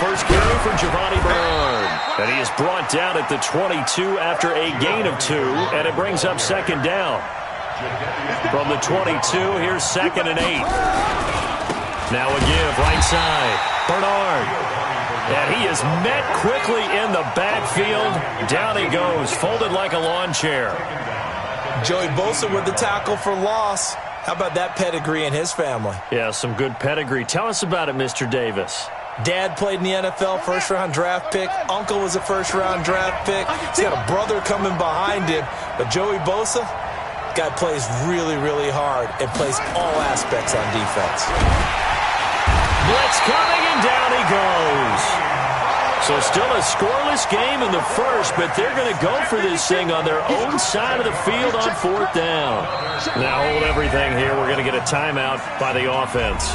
first carry for Giovanni Bernard. And he is brought down at the 22 after a gain of 2, and it brings up second down. From the 22, here's 2nd and 8. Now a give, right side. Bernard. And he is met quickly in the backfield. Down he goes, folded like a lawn chair. Joey Bosa with the tackle for loss. How about that pedigree in his family? Yeah, some good pedigree. Tell us about it, Mr. Davis. Dad played in the NFL, first-round draft pick. Uncle was a first-round draft pick. He's got a brother coming behind him. But Joey Bosa, guy plays really, really hard and plays all aspects on defense. Blitz coming, and down he goes. So still a scoreless game in the first, but they're going to go for this thing on their own side of the field on 4th down. Now hold everything here. We're going to get a timeout by the offense.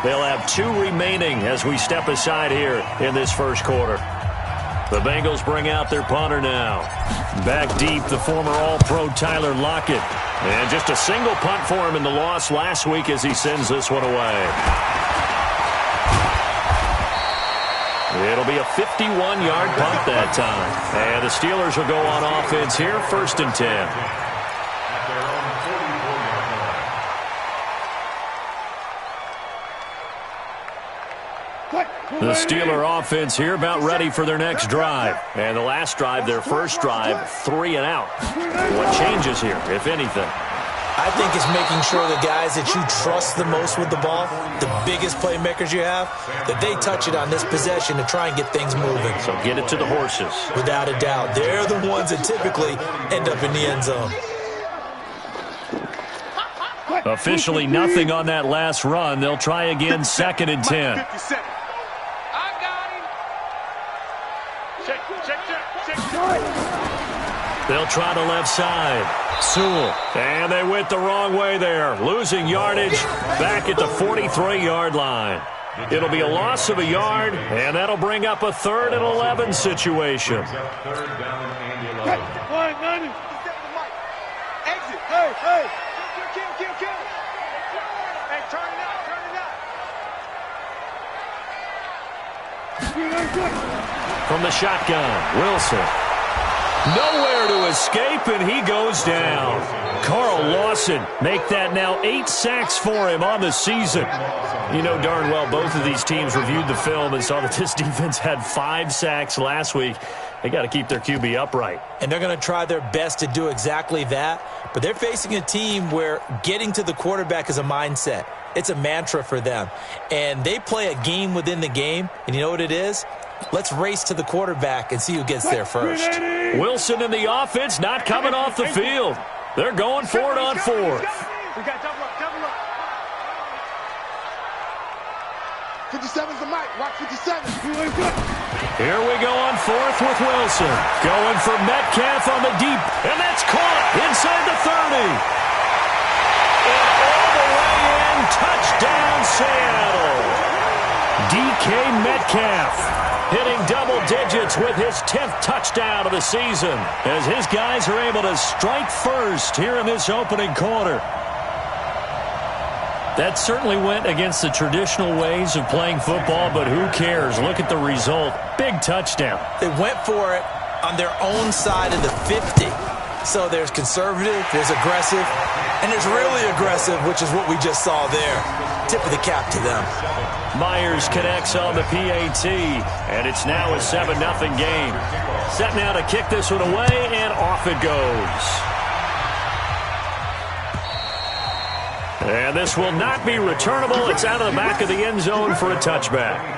They'll have 2 remaining as we step aside here in this first quarter. The Bengals bring out their punter now. Back deep, the former All-Pro Tyler Lockett. And just a single punt for him in the loss last week as he sends this one away. It'll be a 51-yard punt that time. And the Steelers will go on offense here, 1st and 10. The Steeler offense here about ready for their next drive. And the last drive, their first drive, 3 and out. What changes here, if anything? I think it's making sure the guys that you trust the most with the ball, the biggest playmakers you have, that they touch it on this possession to try and get things moving. So get it to the horses. Without a doubt. They're the ones that typically end up in the end zone. Officially nothing on that last run. They'll try again, 2nd and 10. They'll try the left side. Sewell. And they went the wrong way there. Losing yardage back at the 43-yard line. It'll be a loss of a yard, and that'll bring up a 3rd and 11 situation. From the shotgun, Wilson. Nowhere to escape, and he goes down. Carl Lawson make that now 8 sacks for him on the season. You know darn well both of these teams reviewed the film and saw that this defense had 5 sacks last week. They got to keep their QB upright. And they're going to try their best to do exactly that. But they're facing a team where getting to the quarterback is a mindset. It's a mantra for them. And they play a game within the game. And you know what it is? Let's race to the quarterback and see who gets there first. Wilson in the offense not coming off the field. They're going for it on 4th. We got double up, double up. 57's the mic. Watch 57. Here we go on 4th with Wilson. Going for Metcalf on the deep. And that's caught inside the 30. And all the way in. Touchdown, Seattle. DK Metcalf hitting double digits with his 10th touchdown of the season as his guys are able to strike first here in this opening quarter. That certainly went against the traditional ways of playing football, but who cares? Look at the result. Big touchdown. They went for it on their own side of the 50. So there's conservative, there's aggressive, and there's really aggressive, which is what we just saw there. Tip of the cap to them. Myers connects on the PAT, and it's now a 7-0 game. Set now to kick this one away, and off it goes. And this will not be returnable. It's out of the back of the end zone for a touchback.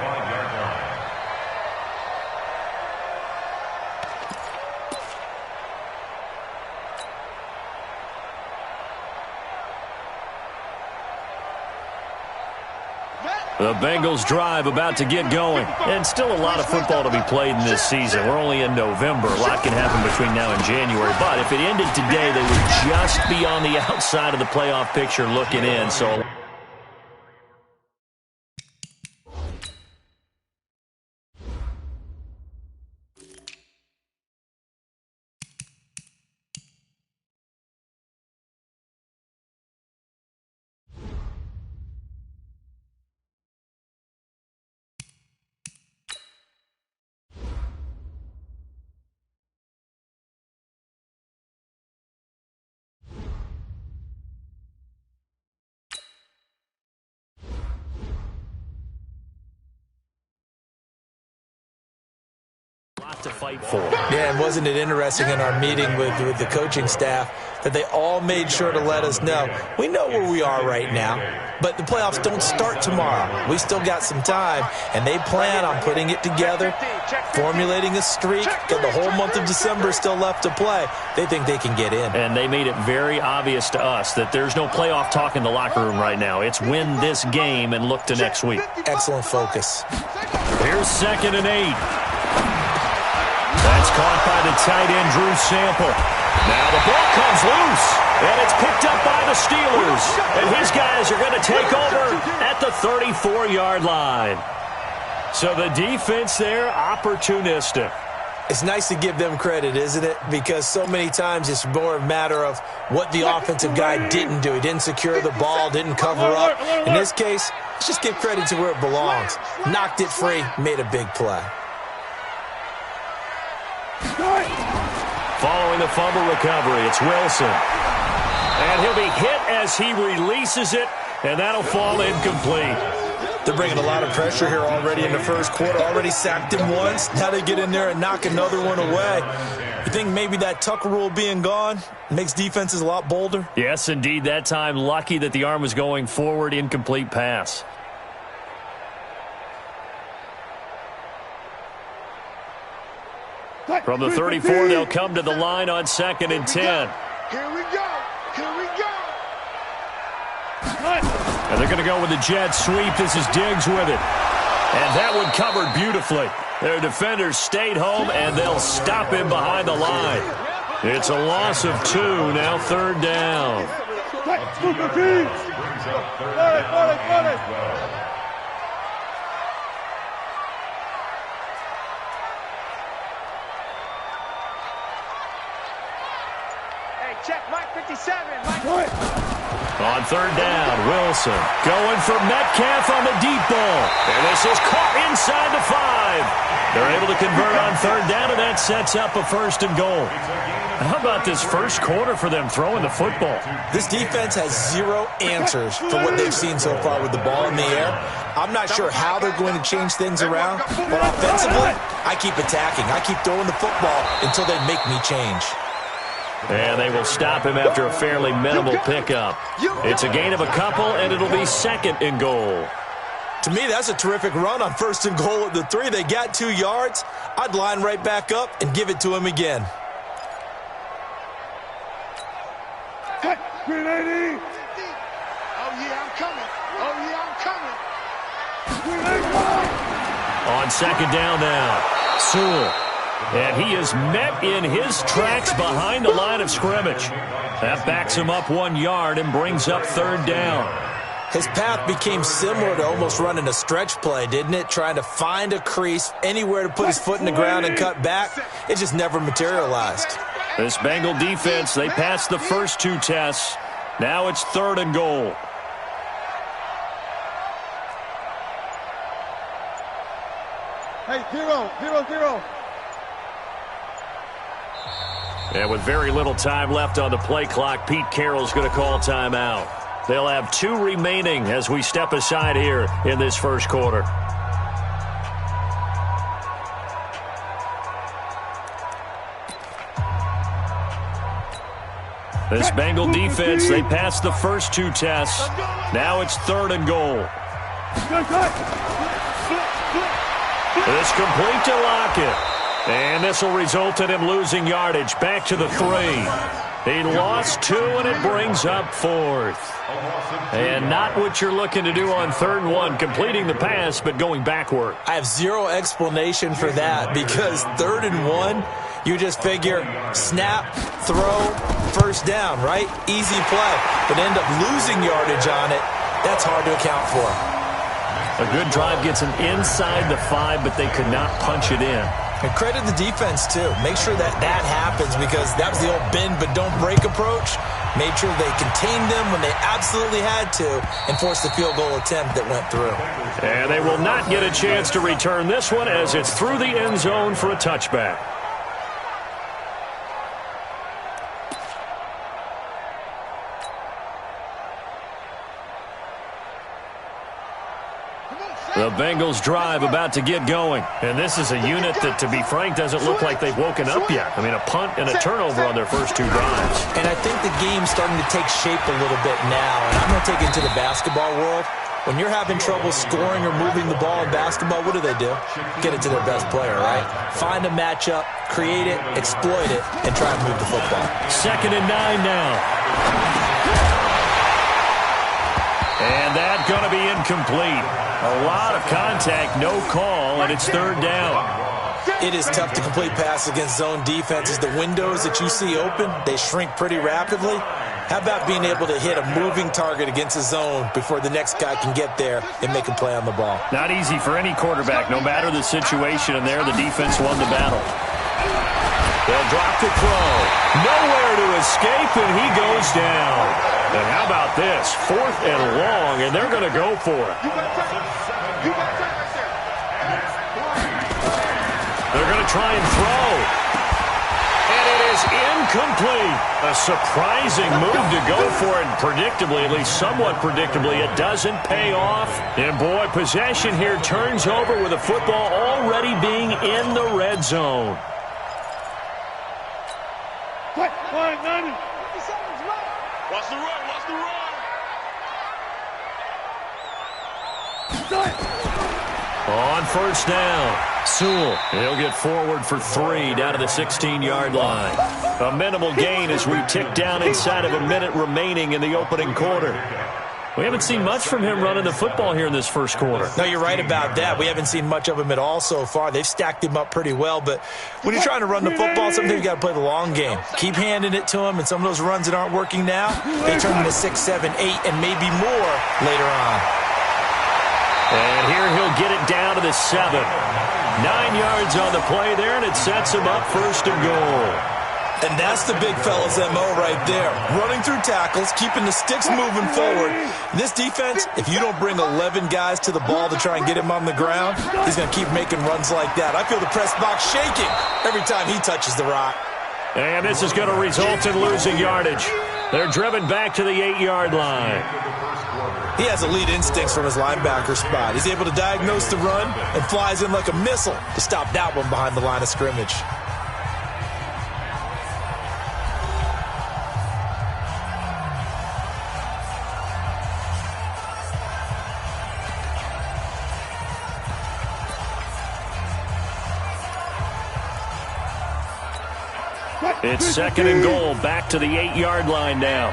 The Bengals drive about to get going. And still a lot of football to be played in this season. We're only in November. A lot can happen between now and January. But if it ended today, they would just be on the outside of the playoff picture looking in. So fight for. Yeah, and wasn't it interesting in our meeting with the coaching staff that they all made sure to let us know, we know where we are right now, but the playoffs don't start tomorrow. We still got some time, and they plan on putting it together, formulating a streak, got the whole month of December still left to play. They think they can get in. And they made it very obvious to us that there's no playoff talk in the locker room right now. It's win this game and look to next week. Excellent focus. Here's 2nd and 8. That's caught by the tight end, Drew Sample. Now the ball comes loose, and it's picked up by the Steelers. And his guys are going to take over at the 34-yard line. So the defense there, opportunistic. It's nice to give them credit, isn't it? Because so many times it's more a matter of what the offensive guy didn't do. He didn't secure the ball, didn't cover up. In this case, let's just give credit to where it belongs. Knocked it free, made a big play. Following the fumble recovery, it's Wilson. And he'll be hit as he releases it, and that'll fall incomplete. They're bringing a lot of pressure here already in the first quarter. Already sacked him once. Now they get in there and knock another one away. You think maybe that Tucker rule being gone makes defenses a lot bolder? Yes, indeed. That time, lucky that the arm was going forward, incomplete pass. From the 34, they'll come to the line on 2nd and 10. Here we go. Here we go. And they're going to go with the jet sweep. This is Diggs with it. And that one covered beautifully. Their defenders stayed home, and they'll stop him behind the line. It's a loss of 2, now 3rd down. Check Mike 57. Mike. On 3rd down, Wilson going for Metcalf on the deep ball. And this is caught inside the 5. They're able to convert on 3rd down, and that sets up a 1st and goal. How about this first quarter for them throwing the football? This defense has zero answers for what they've seen so far with the ball in the air. I'm not sure how they're going to change things around, but offensively, I keep attacking. I keep throwing the football until they make me change. And they will stop him after a fairly minimal pickup. It's a gain of a couple, and it'll be 2nd and goal. To me, that's a terrific run on 1st and goal at the 3. They got 2 yards. I'd line right back up and give it to him again. Grenade! Oh, yeah, I'm coming. Oh, yeah, I'm coming. On 2nd down now, Sewell. And he is met in his tracks behind the line of scrimmage. That backs him up 1 yard and brings up 3rd down. His path became similar to almost running a stretch play, didn't it? Trying to find a crease, anywhere to put his foot in the ground and cut back. It just never materialized. This Bengal defense, they passed the first 2 tests. Now it's 3rd and goal. Hey, 0-0-0. And with very little time left on the play clock, Pete Carroll's going to call timeout. They'll have 2 remaining as we step aside here in this first quarter. This Bengal defense, they passed the first 2 tests. Now it's 3rd and goal. It's complete to Lockett. And this will result in him losing yardage back to the 3. He lost 2, and it brings up 4th. And not what you're looking to do on 3rd and 1, completing the pass, but going backward. I have zero explanation for that because 3rd and 1, you just figure snap, throw, 1st down, right? Easy play. But end up losing yardage on it. That's hard to account for. A good drive gets him inside the 5, but they could not punch it in. And credit the defense, too. Make sure that happens because that was the old bend but don't break approach. Made sure they contained them when they absolutely had to and forced the field goal attempt that went through. And they will not get a chance to return this one as it's through the end zone for a touchback. The Bengals drive about to get going. And this is a unit that, to be frank, doesn't look like they've woken up yet. I mean, a punt and a turnover on their first 2 drives. And I think the game's starting to take shape a little bit now. And I'm going to take it to the basketball world. When you're having trouble scoring or moving the ball in basketball, what do? Get it to their best player, right? Find a matchup, create it, exploit it, and try and move the football. 2nd and 9 now. And that's going to be incomplete. A lot of contact, no call, and it's 3rd down. It is tough to complete pass against zone defenses. The windows that you see open, they shrink pretty rapidly. How about being able to hit a moving target against a zone before the next guy can get there and make a play on the ball? Not easy for any quarterback, no matter the situation, and there the defense won the battle. They'll drop the throw. Nowhere to escape, and he goes down. And how about this? 4th and long, and they're going to go for it. They're going to try and throw. And it is incomplete. A surprising move to go for it. Predictably, at least somewhat predictably, it doesn't pay off. And boy, possession here turns over with the football already being in the red zone. Watch the run, watch the run. On 1st down. Sewell, he'll get forward for 3 down to the 16-yard line. A minimal gain as we tick down inside of a minute remaining in the opening quarter. We haven't seen much from him running the football here in this first quarter. No, you're right about that. We haven't seen much of him at all so far. They've stacked him up pretty well, but when you're trying to run the football, sometimes you got to play the long game. Keep handing it to him, and some of those runs that aren't working now, they turn into 6, 7, 8, and maybe more later on. And here he'll get it down to the 7. 9 yards on the play there, and it sets him up 1st and goal. And that's the big fella's MO right there. Running through tackles, keeping the sticks moving forward. This defense, if you don't bring 11 guys to the ball to try and get him on the ground, he's going to keep making runs like that. I feel the press box shaking every time he touches the rock. And this is going to result in losing yardage. They're driven back to the 8-yard line. He has elite instincts from his linebacker spot. He's able to diagnose the run and flies in like a missile to stop that one behind the line of scrimmage. It's 2nd and goal, back to the 8-yard line now.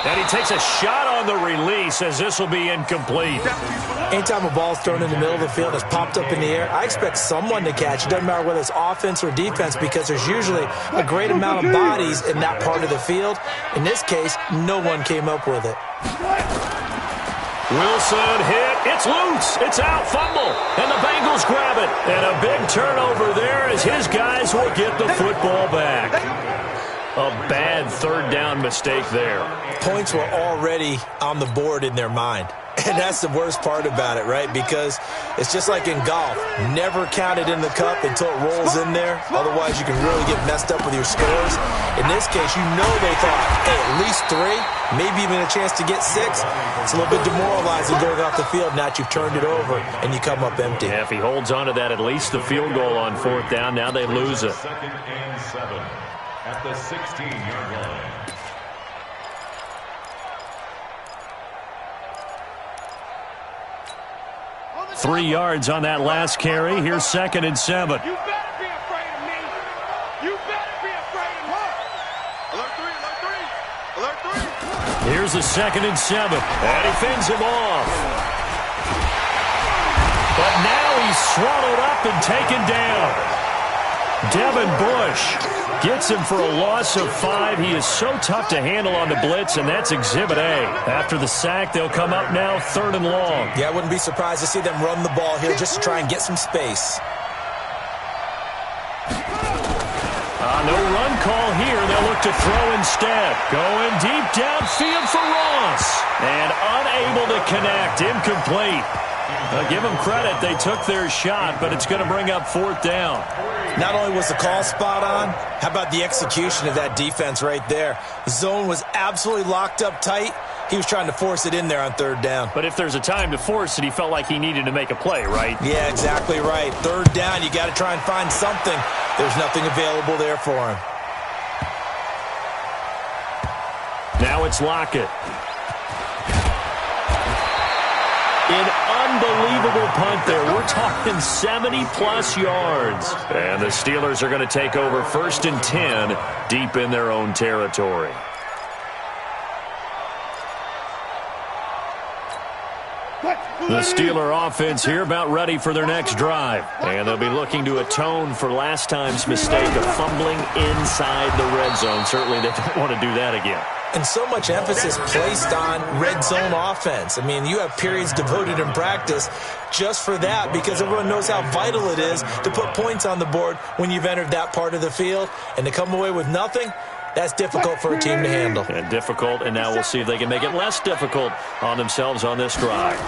And he takes a shot on the release as this will be incomplete. Anytime a ball's thrown in the middle of the field, it's popped up in the air, I expect someone to catch it. Doesn't matter whether it's offense or defense, because there's usually a great amount of bodies in that part of the field. In this case, no one came up with it. Wilson hit. It's loose. It's out. Fumble. And the Bengals grab it. And a big turnover there as his guys will get the football back. A bad 3rd down mistake there. Points were already on the board in their mind. And that's the worst part about it, right? Because it's just like in golf. Never count it in the cup until it rolls in there. Otherwise, you can really get messed up with your scores. In this case, you know they thought, hey, at least 3, maybe even a chance to get 6. It's a little bit demoralizing going off the field now that you've turned it over and you come up empty. Yeah, if he holds on to that, at least the field goal on 4th down, now they lose it. 2nd and 7 at the 16-yard line. 3 yards on that last carry. Here's 2nd and 7. You better be afraid of me. You better be afraid of me. Alert 3, alert 3, alert 3. Here's the 2nd and 7. And he fends him off. But now he's swallowed up and taken down. Devin Bush gets him for a loss of 5. He is so tough to handle on the blitz, and that's Exhibit A. After the sack, they'll come up now 3rd and long. Yeah, I wouldn't be surprised to see them run the ball here just to try and get some space. No run call here. They'll look to throw instead. Going deep downfield for Ross. And unable to connect. Incomplete. Give them credit. They took their shot, but it's going to bring up 4th down. Not only was the call spot on, how about the execution of that defense right there? The zone was absolutely locked up tight. He was trying to force it in there on third down. But if there's a time to force it, he felt like he needed to make a play, right? Yeah, exactly right. Third down, you got to try and find something. There's nothing available there for him. Now it's Lockett. An unbelievable punt there. We're talking 70-plus yards. And the Steelers are going to take over 1st and 10 deep in their own territory. The Steeler offense here about ready for their next drive. And they'll be looking to atone for last time's mistake of fumbling inside the red zone. Certainly they don't want to do that again. And so much emphasis placed on red zone offense. I mean, you have periods devoted in practice just for that because everyone knows how vital it is to put points on the board when you've entered that part of the field. And to come away with nothing, that's difficult for a team to handle. And difficult, and now we'll see if they can make it less difficult on themselves on this drive.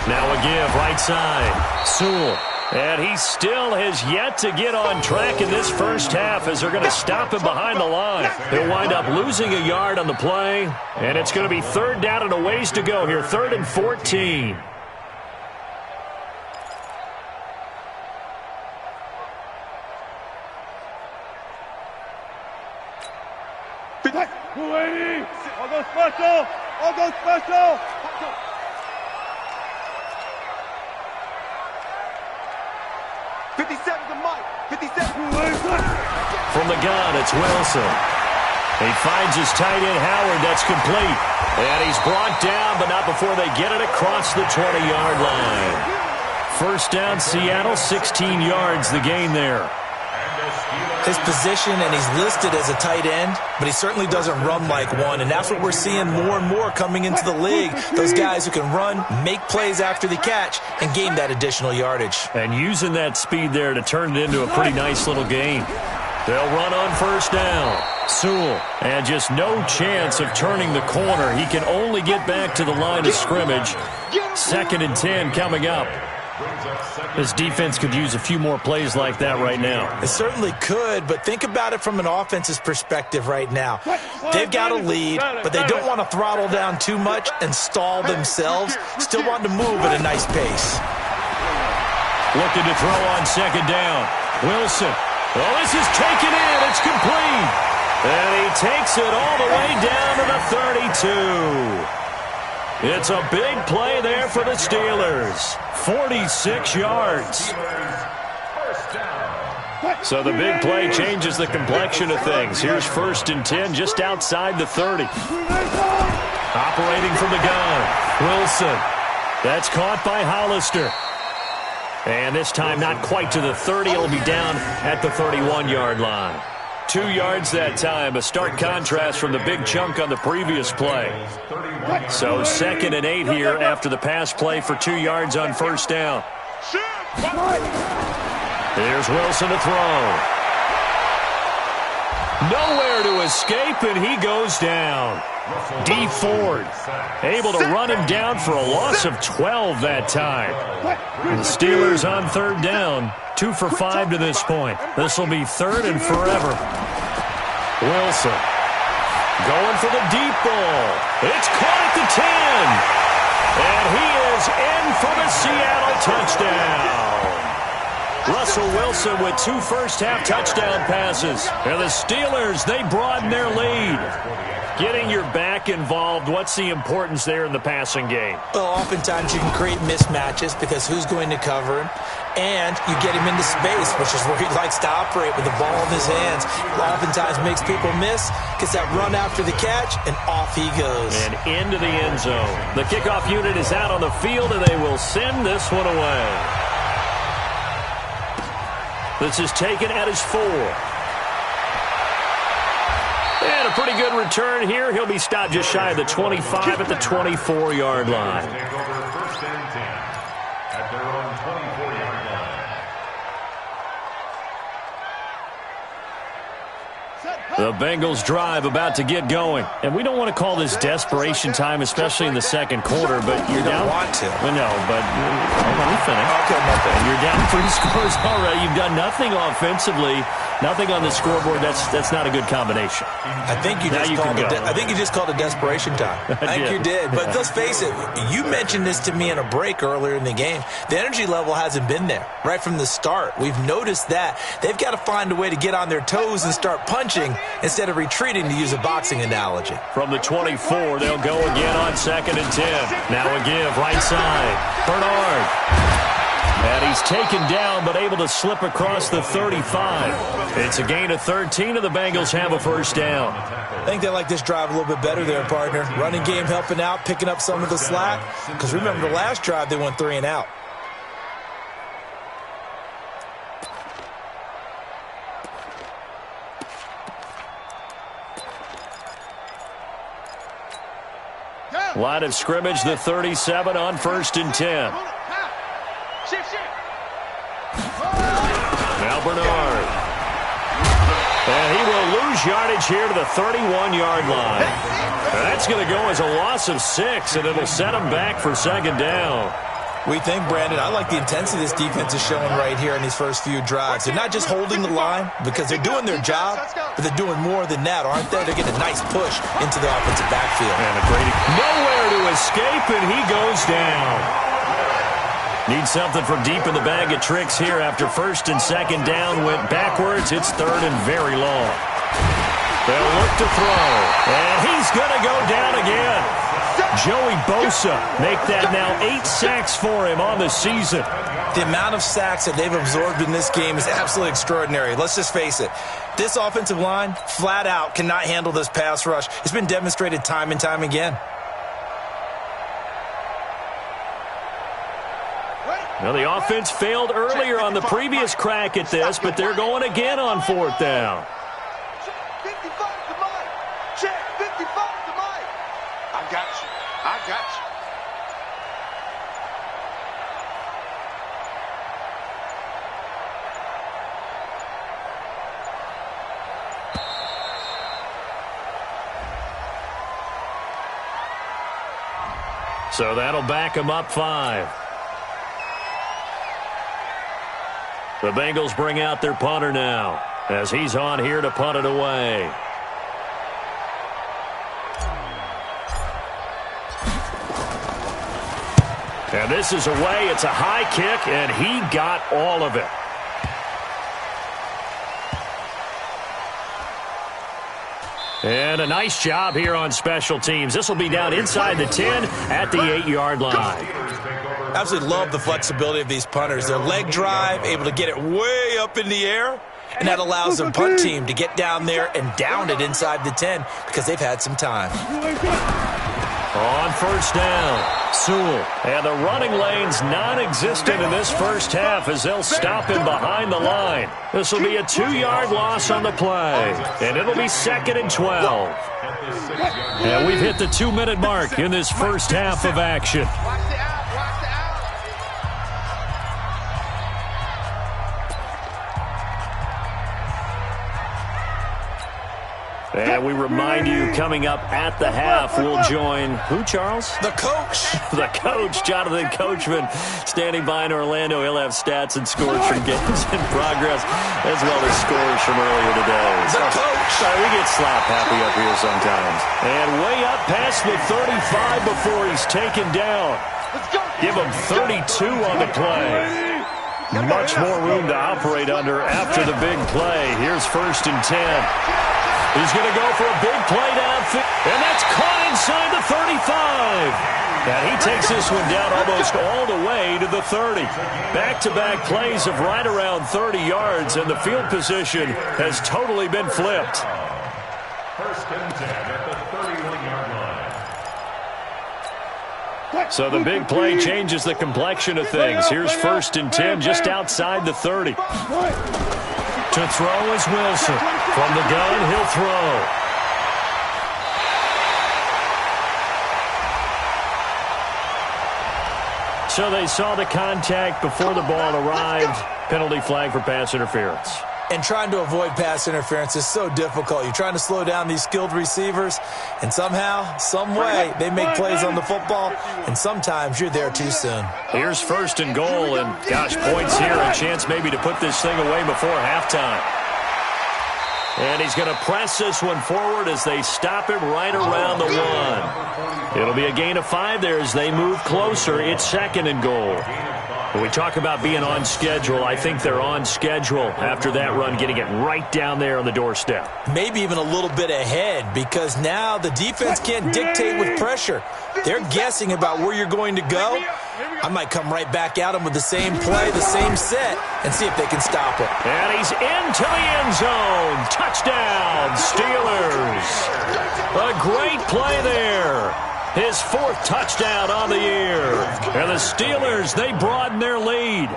Now a give, right side. Sewell. And he still has yet to get on track in this first half as they're going to stop him behind the line. He'll wind up losing a yard on the play, and it's going to be third down and a ways to go here, 3rd and 14. I'll go special! I'll go special! 57 to Mike. 57. From the gun, it's Wilson. He finds his tight end, Howard. That's complete. And he's brought down, but not before they get it across the 20-yard line. First down, Seattle, 16 yards, the gain there. His position, and he's listed as a tight end, but he certainly doesn't run like one, and that's what we're seeing more and more coming into the league. Those guys who can run, make plays after the catch, and gain that additional yardage. And using that speed there to turn it into a pretty nice little gain. They'll run on first down. Sewell, and just no chance of turning the corner. He can only get back to the line of scrimmage. 2nd and 10 coming up. This defense could use a few more plays like that right now. It certainly could, but think about it from an offense's perspective right now. They've got a lead, but they don't want to throttle down too much and stall themselves. Still want to move at a nice pace. Looking to throw on 2nd down. Wilson. Well, this is taken in. It's complete. And he takes it all the way down to the 32. It's a big play there for the Steelers. 46 yards. So the big play changes the complexion of things. Here's 1st and 10 just outside the 30. Operating from the gun. Wilson. That's caught by Hollister. And this time not quite to the 30. It'll be down at the 31-yard line. 2 yards that time, a stark contrast from the big chunk on the previous play. So 2nd and 8 here after the pass play for 2 yards on first down. Here's Wilson to throw. Nowhere to escape, and he goes down. D. Ford able to run him down for a loss of 12 that time. The Steelers on third down, 2 for 5 to this point. This will be 3rd and forever. Wilson going for the deep ball. It's caught at the 10. And he is in for the Seattle touchdown. Russell Wilson with 2 first-half touchdown passes. And the Steelers, they broaden their lead. Getting your back involved, what's the importance there in the passing game? Well, oftentimes you can create mismatches because who's going to cover him? And you get him into space, which is where he likes to operate with the ball in his hands. Oftentimes makes people miss, gets that run after the catch, and off he goes. And into the end zone. The kickoff unit is out on the field, and they will send this one away. This is taken at his 4. And a pretty good return here. He'll be stopped just shy of the 25 at the 24-yard line. Take over 1st and 10 at their own 24-yard line. The Bengals drive about to get going. And we don't want to call this desperation time, especially in the second quarter, but you're down. Want to. Well, no, but let me finish. Okay, my bad. You're down 3 scores already. You've done nothing offensively, nothing on the scoreboard. That's not a good combination. I think you just called it desperation time. I think you did. But let's face it, you mentioned this to me in a break earlier in the game. The energy level hasn't been there right from the start. We've noticed that. They've got to find a way to get on their toes and start punching instead of retreating, to use a boxing analogy. From the 24, they'll go again on 2nd and 10. Now a give, right side. Bernard. And he's taken down, but able to slip across the 35. It's a gain of 13, and the Bengals have a first down. I think they like this drive a little bit better there, partner. Running game helping out, picking up some of the slack. Because remember, the last drive, they went 3 and out. Line of scrimmage, the 37 on 1st and 10. Now Bernard. And he will lose yardage here to the 31-yard line. That's going to go as a loss of 6, and it'll set him back for 2nd down. We think, Brandon, I like the intensity this defense is showing right here in these first few drives. They're not just holding the line because they're doing their job, but they're doing more than that, aren't they? They're getting a nice push into the offensive backfield. And McGrady nowhere to escape, and he goes down. Needs something from deep in the bag of tricks here after 1st and 2nd down. Went backwards. It's 3rd and very long. They'll look to throw, and he's going to go down again. Joey Bosa make that now 8 sacks for him on the season. The amount of sacks that they've absorbed in this game is absolutely extraordinary. Let's just face it. This offensive line, flat out, cannot handle this pass rush. It's been demonstrated time and time again. Well, the offense failed earlier on the previous crack at this, but they're going again on 4th down. 55 to Mike. Check, 55 to Mike. I got you. I got you. So that'll back him up 5. The Bengals bring out their punter now as he's on here to punt it away. And this is away. It's a high kick, and he got all of it. And a nice job here on special teams. This will be down inside the 10 at the 8-yard line. Absolutely love the flexibility of these punters. Their leg drive, able to get it way up in the air, and that allows their punt team to get down there and down it inside the 10 because they've had some time. On 1st down, Sewell. And the running lane's non-existent in this first half as they'll stop him behind the line. This will be a 2-yard loss on the play, and it'll be 2nd and 12. And we've hit the 2-minute mark in this first half of action. And we remind you, coming up at the half, we'll join who, Charles? The coach. The coach, Jonathan Coachman, standing by in Orlando. He'll have stats and scores from games in progress, as well as scores from earlier today. The coach. Sorry, we get slap happy up here sometimes. And way up past the 35 before he's taken down. Give him 32 on the play. Much more room to operate under after the big play. Here's 1st and 10. He's going to go for a big play downfield, and that's caught inside the 35. And he takes this one down almost all the way to the 30. Back-to-back plays of right around 30 yards, and the field position has totally been flipped. 1st and 10 at the 31-yard line. So the big play changes the complexion of things. Here's 1st and 10 just outside the 30. To throw is Wilson. From the gun, he'll throw. So they saw the contact before the ball arrived. Penalty flag for pass interference. And trying to avoid pass interference is so difficult. You're trying to slow down these skilled receivers, and somehow, some way, they make plays on the football, and sometimes you're there too soon. Here's 1st and goal, and gosh, points here, a chance maybe to put this thing away before halftime. And he's going to press this one forward as they stop him right around the 1. It'll be a gain of 5 there as they move closer. It's 2nd and goal. When we talk about being on schedule, I think they're on schedule after that run, getting it right down there on the doorstep. Maybe even a little bit ahead, because now the defense can't dictate with pressure. They're guessing about where you're going to go. I might come right back at them with the same play, the same set, and see if they can stop it. And he's into the end zone. Touchdown, Steelers. A great play there. His 4th touchdown on the year. And the Steelers, they broaden their lead.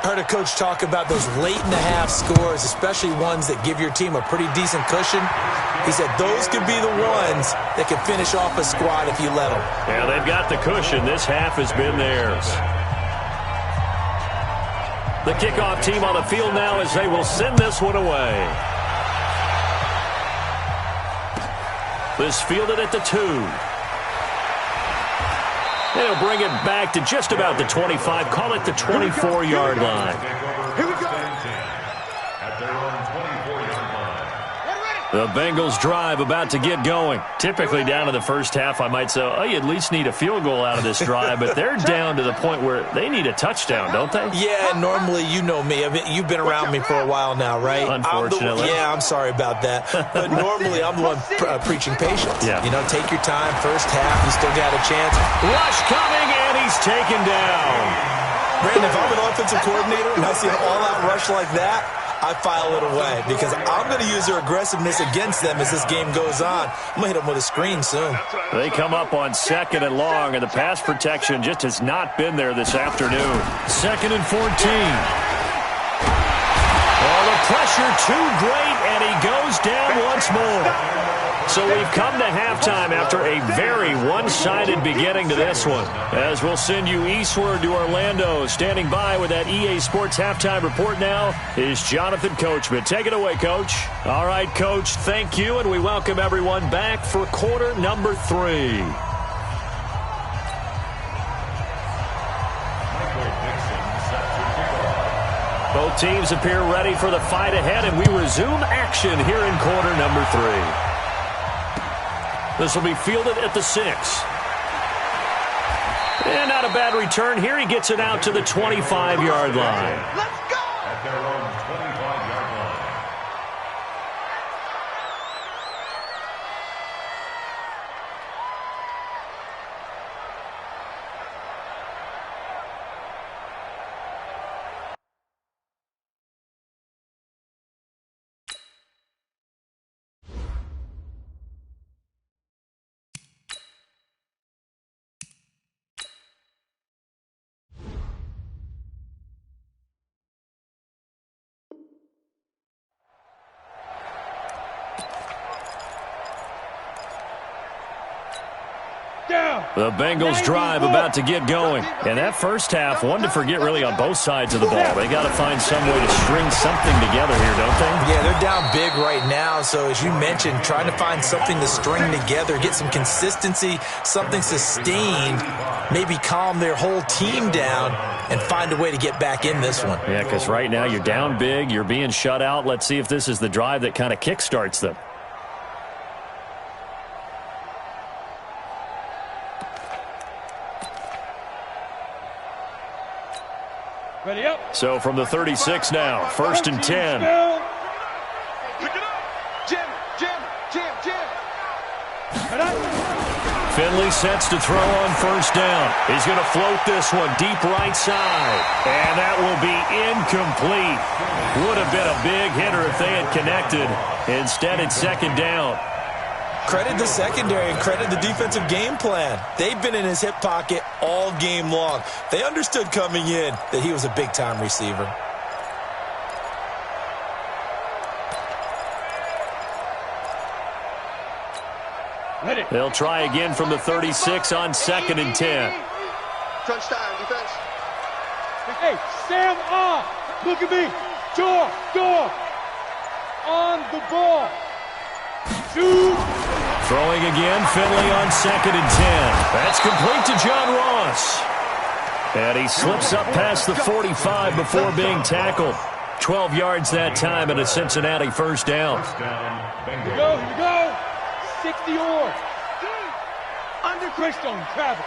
Heard a coach talk about those late-in-the-half scores, especially ones that give your team a pretty decent cushion. He said those could be the ones that can finish off a squad if you let them. Yeah, they've got the cushion. This half has been theirs. The kickoff team on the field now as they will send this one away. This fielded at the 2. They'll bring it back to just about the 25. Call it the 24-yard line. Here we go. At their own 24-yard line. The Bengals drive about to get going. Typically down to the first half, I might say, oh, you at least need a field goal out of this drive, but they're down to the point where they need a touchdown, don't they? Yeah, normally, you know me. You've been around me for a while now, right? Unfortunately. I'm sorry about that. But normally, I'm the one preaching patience. Yeah. You know, take your time. First half, you still got a chance. Rush coming, and he's taken down. Brandon, if I'm an offensive coordinator and I see an all-out rush like that, I file it away because I'm going to use their aggressiveness against them as this game goes on. I'm going to hit them with a screen soon. They come up on 2nd and long, and the pass protection just has not been there this afternoon. 2nd and 14. Oh, the pressure too great, and he goes down once more. So we've come to halftime after a very one-sided beginning to this one. As we'll send you eastward to Orlando. Standing by with that EA Sports halftime report now is Jonathan Coachman. Take it away, Coach. All right, Coach, thank you, and we welcome everyone back for quarter number 3. Both teams appear ready for the fight ahead, and we resume action here in quarter number 3. This will be fielded at the 6. And not a bad return here. He gets it out to the 25-yard line. Let's go. At their own 25-yard line. The Bengals drive about to get going. And that first half, one to forget really on both sides of the ball. They got to find some way to string something together here, don't they? Yeah, they're down big right now. So as you mentioned, trying to find something to string together, get some consistency, something sustained, maybe calm their whole team down and find a way to get back in this one. Yeah, because right now you're down big, you're being shut out. Let's see if this is the drive that kind of kickstarts them. Ready up. So from the 36 now, 1st and 10. Pick it up. Jim. Finley sets to throw on 1st down. He's going to float this one deep right side. And that will be incomplete. Would have been a big hitter if they had connected. Instead, it's 2nd down. Credit the secondary and credit the defensive game plan. They've been in his hip pocket all game long. They understood coming in that he was a big-time receiver. They'll try again from the 36 on 2nd and 10. Crunch time, defense. Hey, Sam off. Look at me. Door. on the ball. Shoot. Throwing again, Finley on 2nd and 10. That's complete to John Ross. And he slips up past the 45 before being tackled. 12 yards that time and a Cincinnati first down. Here we go. 60 yards. Under Christone, Travis.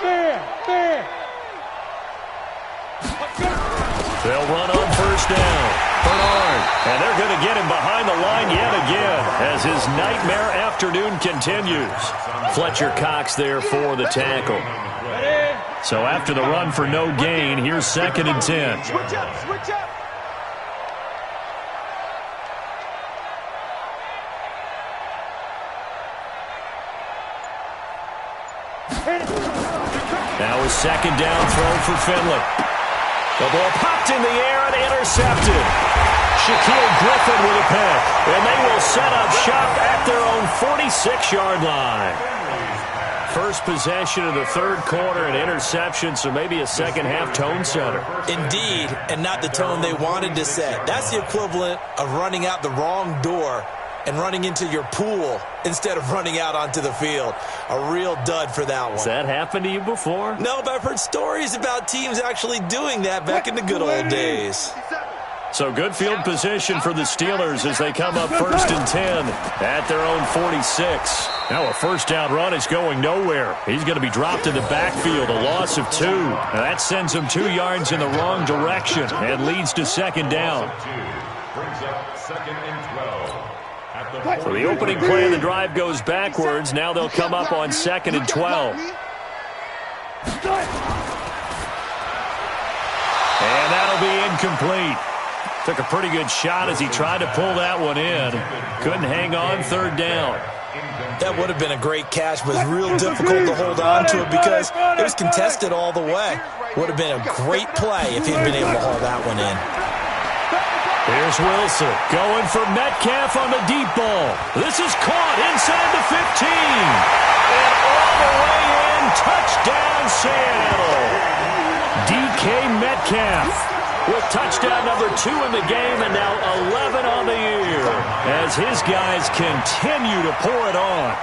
Fair. They'll run on first down. Bernard. And they're going to get him behind the line yet again as his nightmare afternoon continues. Fletcher Cox there for the tackle. So after the run for no gain, here's 2nd and 10. Switch up. Now a 2nd down throw for Finley. The ball popped in the air and intercepted. Shaquille Griffin with a pick. And they will set up shop at their own 46-yard line. First possession of the third quarter, an interception, so maybe a second-half tone setter. Indeed, and not the tone they wanted to set. That's the equivalent of running out the wrong door and running into your pool instead of running out onto the field. A real dud for that one. Has that happened to you before? No, but I've heard stories about teams actually doing that back in the good old days. So good field position for the Steelers as they come up 1st and 10 at their own 46. Now a first down run is going nowhere. He's going to be dropped in the backfield, a loss of 2. Now that sends him 2 yards in the wrong direction and leads to 2nd down. Brings up 2nd and 12. So the opening play of the drive goes backwards. Now they'll come up on 2nd and 12. And that'll be incomplete. Took a pretty good shot as he tried to pull that one in. Couldn't hang on 3rd down. That would have been a great catch, but it was real difficult to hold on to it because it was contested all the way. Would have been a great play if he'd been able to haul that one in. Here's Wilson going for Metcalf on the deep ball. This is caught inside the 15. And all the way in, touchdown Seattle. DK Metcalf with touchdown number 2 in the game and now 11 on the year as his guys continue to pour it on.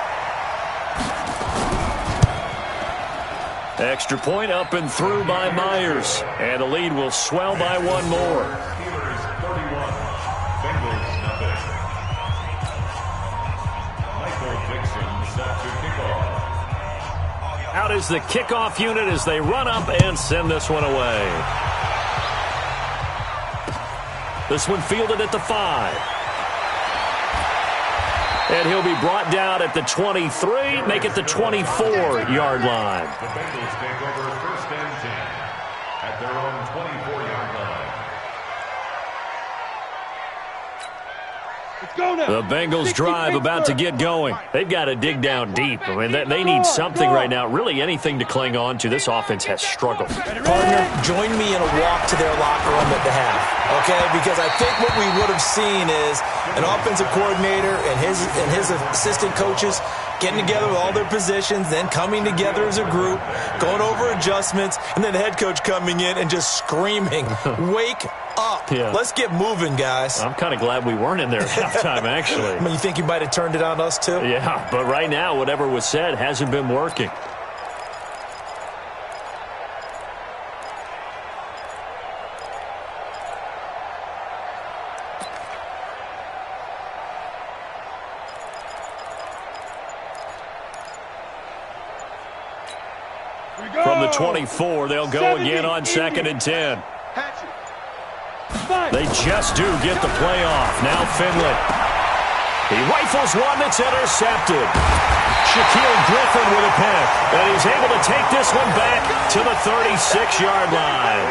Extra point up and through by Myers. And the lead will swell by 1 more. Out is the kickoff unit as they run up and send this one away. This one fielded at the 5. And he'll be brought down at the 23, make it the 24-yard line. The Bengals take over 1st and 10 at their own 24-yard line. The Bengals drive about to get going. They've got to dig down deep. I mean, they need something right now, really anything to cling on to. This offense has struggled. Partner, join me in a walk to their locker room at the half, okay? Because I think what we would have seen is an offensive coordinator and his assistant coaches getting together with all their positions, then coming together as a group, going over adjustments, and then the head coach coming in and just screaming, wake up. Yeah. Let's get moving, guys. I'm kind of glad we weren't in there at halftime, actually. I mean, you think you might have turned it on us, too? Yeah, but right now, whatever was said hasn't been working. From the 24, they'll go again on 2nd and 10. They just do get the play off. Now Finley. He rifles one that's intercepted. Shaquille Griffin with a pick. And he's able to take this one back to the 36-yard line.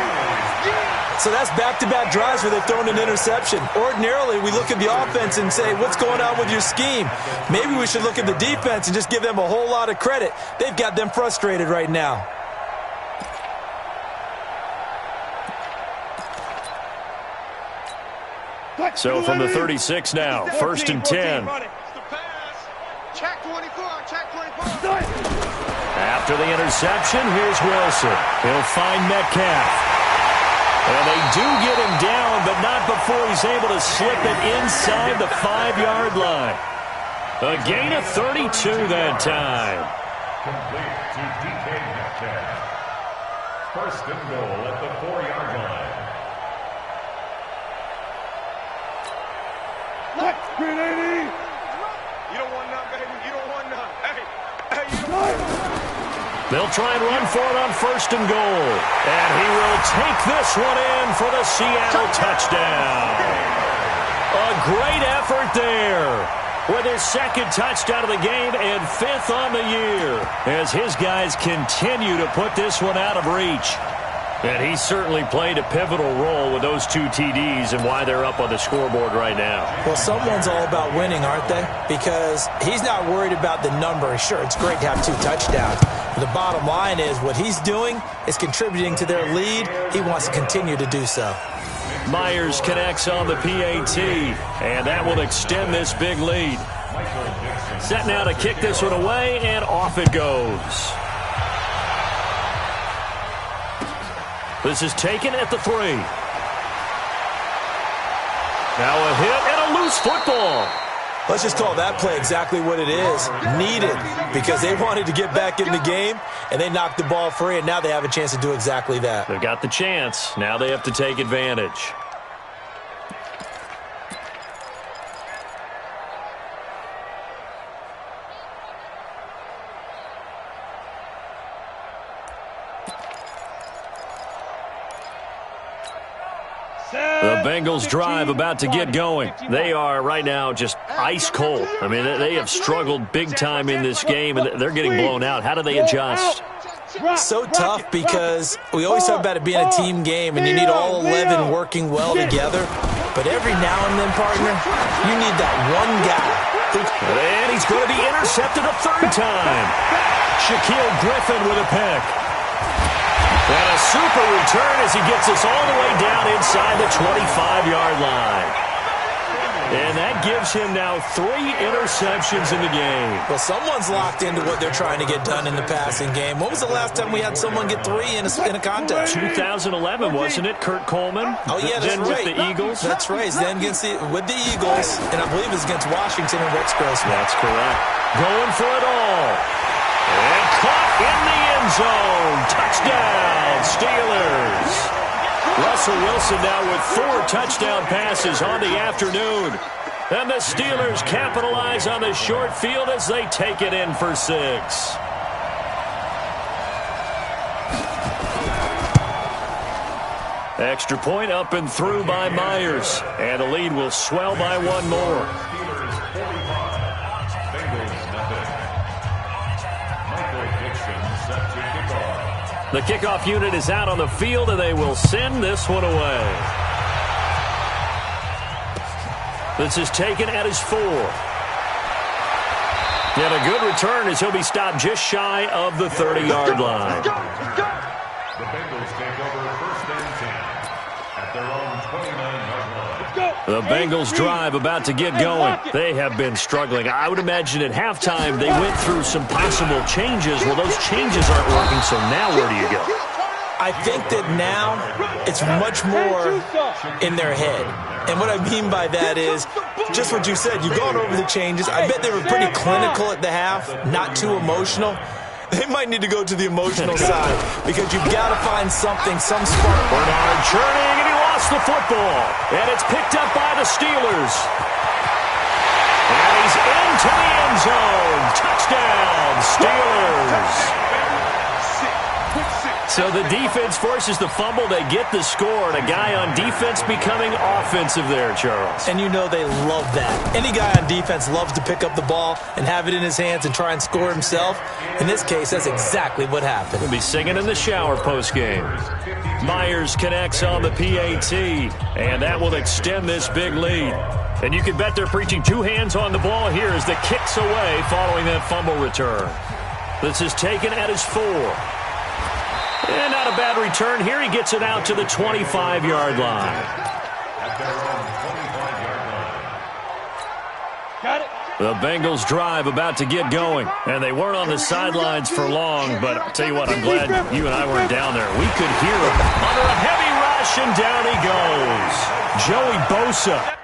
So that's back-to-back drives where they've thrown an interception. Ordinarily, we look at the offense and say, what's going on with your scheme? Maybe we should look at the defense and just give them a whole lot of credit. They've got them frustrated right now. So from the 36 now, 1st and 10. Check 24, check 24. After the interception, here's Wilson. He'll find Metcalf. And they do get him down, but not before he's able to slip it inside the 5-yard line. A gain of 32 that time. Complete to DK Metcalf. First and goal at the 4-yard line. What? Green 80! You don't want none, baby. You don't want none. Hey, you don't want none. They'll try and run for it on first and goal. And he will take this one in for the Seattle touchdown. A great effort there with his second touchdown of the game and 5th on the year as his guys continue to put this one out of reach. And he certainly played a pivotal role with those 2 TDs and why they're up on the scoreboard right now. Well, someone's all about winning, aren't they? Because he's not worried about the number. Sure, it's great to have 2 touchdowns. But the bottom line is what he's doing is contributing to their lead. He wants to continue to do so. Myers connects on the PAT, and that will extend this big lead. Set now to kick this one away, and off it goes. This is taken at the 3. Now a hit and a loose football. Let's just call that play exactly what it is. Needed, because they wanted to get back in the game, and they knocked the ball free, and now they have a chance to do exactly that. They've got the chance. Now they have to take advantage. The Bengals drive about to get going. They are right now just ice cold. I mean, they have struggled big time in this game, and they're getting blown out. How do they adjust? So tough because we always talk about it being a team game, and you need all 11 working well together. But every now and then, partner, you need that one guy. And he's going to be intercepted a 3rd time. Shaquille Griffin with a pick. And a super return as he gets us all the way down inside the 25-yard line. And that gives him now 3 interceptions in the game. Well, someone's locked into what they're trying to get done in the passing game. When was the last time we had someone get 3 in a contest? 2011, wasn't it? Kurt Coleman. Oh, yeah, that's then right. With the Eagles. That's right. Then with the Eagles, and I believe it's against Washington and Rex Grossman. That's correct. Going for it all. And caught in the end zone. Touchdown, Steelers. Russell Wilson now with 4 touchdown passes on the afternoon. And the Steelers capitalize on the short field as they take it in for 6. Extra point up and through by Myers. And the lead will swell by 1 more. The kickoff unit is out on the field, and they will send this one away. This is taken at his 4. And a good return as he'll be stopped just shy of the 30-yard line. The Bengals take over 1st and 10 at their own 29-yard line. The Bengals drive about to get going. They have been struggling. I would imagine at halftime they went through some possible changes. Well, those changes aren't working, so now where do you go? I think that now it's much more in their head. And what I mean by that is just what you said. You've gone over the changes. I bet they were pretty clinical at the half, not too emotional. They might need to go to the emotional side because you've got to find something, some spark. Bernard churning, and he lost the football. And it's picked up by the Steelers. And he's into the end zone. Touchdown, Steelers. So the defense forces the fumble. They get the score, and a guy on defense becoming offensive there, Charles. And you know they love that. Any guy on defense loves to pick up the ball and have it in his hands and try and score himself. In this case, that's exactly what happened. He'll be singing in the shower postgame. Myers connects on the PAT, and that will extend this big lead. And you can bet they're preaching 2 hands on the ball here as the kick's away following that fumble return. This is taken at his 4. And not a bad return here. He gets it out to the 25-yard line. Got it. The Bengals drive about to get going. And they weren't on the sidelines for long, but I'll tell you what, I'm glad you and I weren't down there. We could hear them under a heavy rush, and down he goes. Joey Bosa.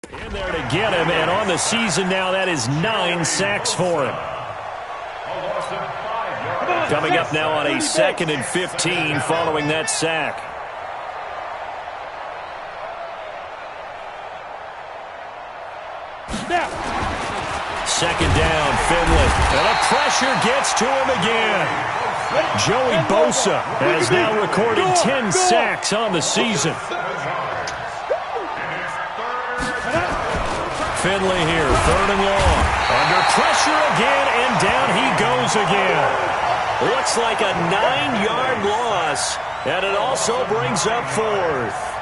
In there to get him, and on the season now, that is 9 sacks for him. Coming up now on a 2nd and 15 following that sack. Second down, Finley. And the pressure gets to him again. Joey Bosa has now recorded 10 sacks on the season. Finley here, 3rd and long. Under pressure again, and down he goes again. Looks like a 9-yard loss, and it also brings up 4th.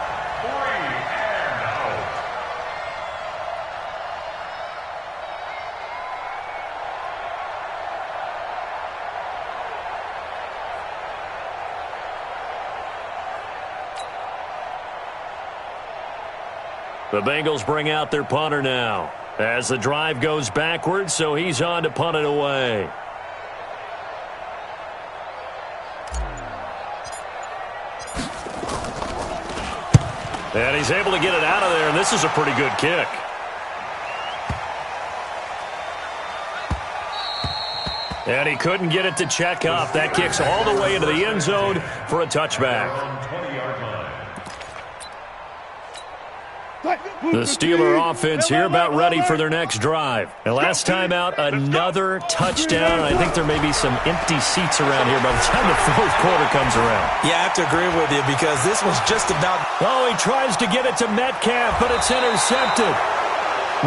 The Bengals bring out their punter now as the drive goes backwards, so he's on to punt it away. And he's able to get it out of there, and this is a pretty good kick. And he couldn't get it to check up. That kicks all the way into the end zone for a touchback. The Steeler offense here about ready for their next drive. And last time out, another touchdown. I think there may be some empty seats around here by the time the 4th quarter comes around. Yeah, I have to agree with you because this was just about... Oh, he tries to get it to Metcalf, but it's intercepted.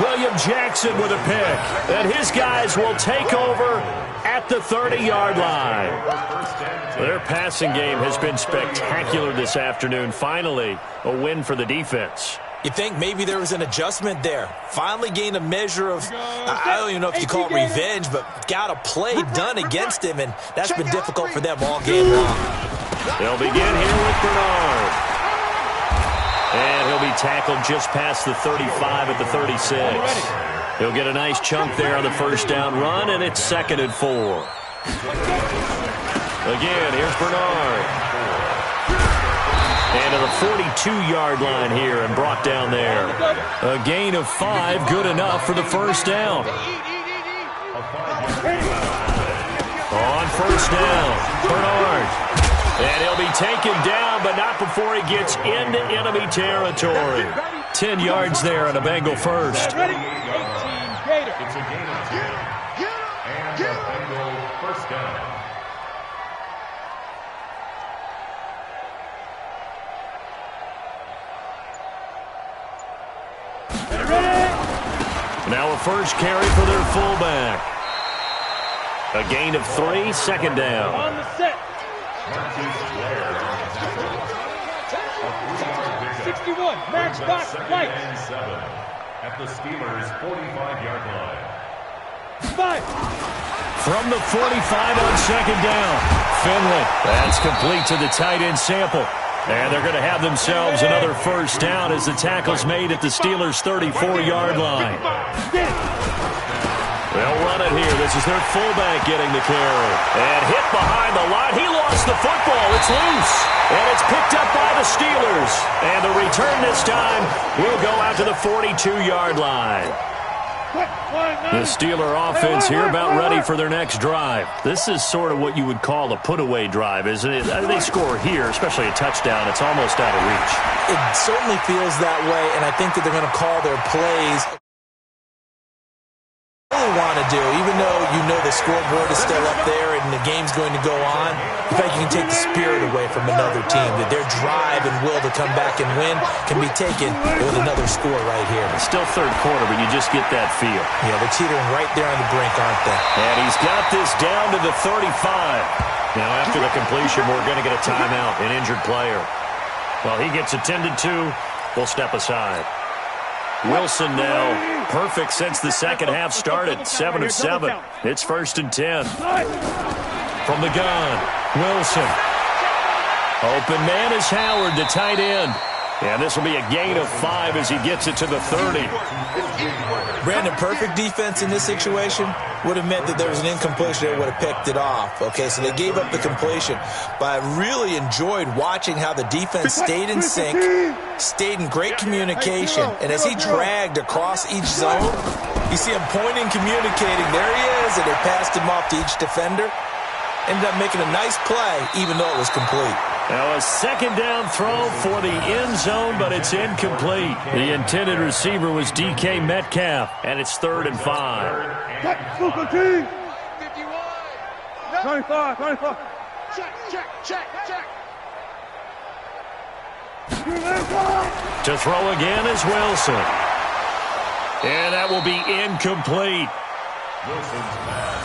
William Jackson with a pick. And his guys will take over at the 30-yard line. Their passing game has been spectacular this afternoon. Finally, a win for the defense. You think maybe there was an adjustment there. Finally gained a measure of, I don't even know if you call it revenge, but got a play done against him, and that's been difficult for them all game long. They'll begin here with Bernard. And he'll be tackled just past the 35 at the 36. He'll get a nice chunk there on the first down run, and it's 2nd and 4. Again, here's Bernard. And to the 42-yard line here and brought down there. A gain of 5, good enough for the first down. On first down, Bernard. And he'll be taken down, but not before he gets into enemy territory. 10 yards there and a Bengal first. It's a gain of 10. And a Bengal first down. Now a first carry for their fullback. A gain of 3, 2nd down. On the set. 61, max box, right. At the Steelers' 45-yard line. 5. From the 45 on 2nd down. Finley. That's complete to the tight end Sample. And they're going to have themselves another first down as the tackle's made at the Steelers' 34-yard line. They'll run it here. This is their fullback getting the carry. And hit behind the line. He lost the football. It's loose. And it's picked up by the Steelers. And the return this time will go out to the 42-yard line. The Steeler offense here about ready for their next drive. This is sort of what you would call a put-away drive, isn't it? They score here, especially a touchdown. It's almost out of reach. It certainly feels that way, and I think that they're going to call their plays really want to do, even though you know the scoreboard is still up there and the game's going to go on, in fact, you can take the spirit away from another team, that their drive and will to come back and win can be taken with another score right here. It's still third quarter, but you just get that feel. Yeah, they're teetering right there on the brink, aren't they? And he's got this down to the 35. Now, after the completion, we're going to get a timeout, an injured player. Well, he gets attended to. We'll step aside. Wilson now perfect since the second half started. 7 of 7. It's 1st and 10. From the gun, Wilson. Open man is Howard, the tight end. And this will be a gain of 5 as he gets it to the 30. Brandon, perfect defense in this situation would have meant that there was an incompletion. They would have picked it off. Okay, so they gave up the completion. But I really enjoyed watching how the defense stayed in sync, stayed in great communication. And as he dragged across each zone, you see him pointing, communicating. There he is, and they passed him off to each defender. Ended up making a nice play, even though it was complete. Now a second down throw for the end zone, but it's incomplete. The intended receiver was DK Metcalf, and it's 3rd and 5. 25. Check. To throw again is Wilson. And that will be incomplete. Wilson's pass,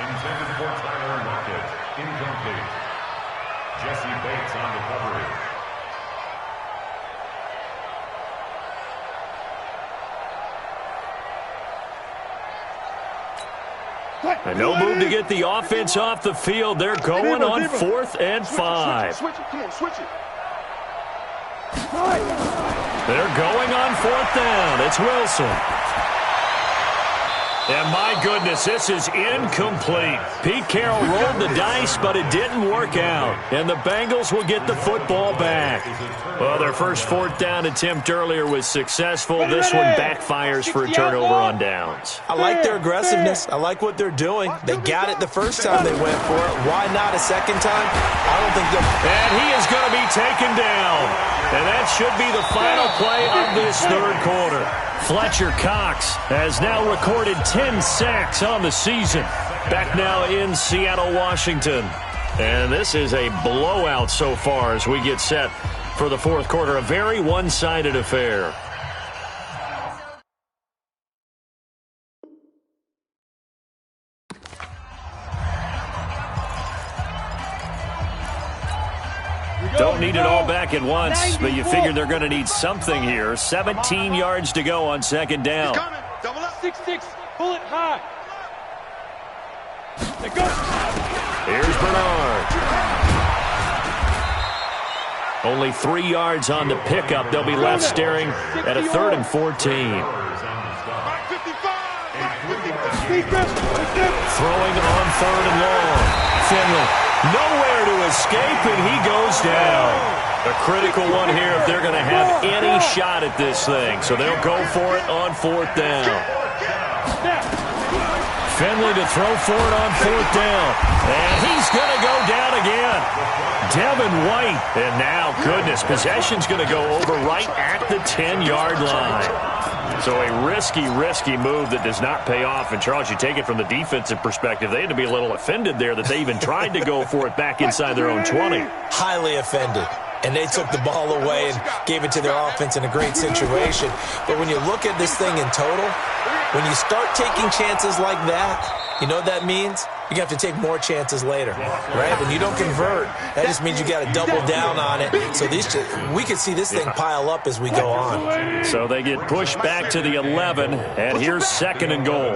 intended for Tyler Lockett, incomplete. Jesse Bates on the coverage. And no move to get the offense off the field. They're going on 4th and 5. Switch it. Come on, switch it. They're going on 4th down. It's Wilson. And my goodness, this is incomplete. Pete Carroll rolled the dice, but it didn't work out. And the Bengals will get the football back. Well, their first 4th down attempt earlier was successful. This one backfires for a turnover on downs. I like their aggressiveness. I like what they're doing. They got it the first time they went for it. Why not a second time? I don't think they'll... And he is going to be taken down. And that should be the final play of this third quarter. Fletcher Cox has now recorded 10 sacks on the season. Back now in Seattle, Washington. And this is a blowout so far as we get set for the fourth quarter. A very one-sided affair. Don't need it all back at once, but you figure they're going to need something here. 17 yards to go on second down. Double up. 6-6. Pull it high. Here's Bernard. Only 3 yards on the pickup. They'll be left staring at a 3rd and 14. Throwing on 3rd and long. Finley. Nowhere to escape, and he goes down. A critical one here if they're going to have any shot at this thing. So they'll go for it on 4th down. Finley to throw for it on 4th down. And he's going to go down again. Devin White. And now, goodness, possession's going to go over right at the 10-yard line. So a risky move that does not pay off. And, Charles, you take it from the defensive perspective. They had to be a little offended there that they even tried to go for it back inside their own 20. Highly offended. And they took the ball away and gave it to their offense in a great situation. But when you look at this thing in total, when you start taking chances like that, you know what that means? You're going to have to take more chances later, right? When you don't convert, that just means you got to double down on it. So we could see this thing pile up as we go on. So they get pushed back to the 11, and here's 2nd and goal.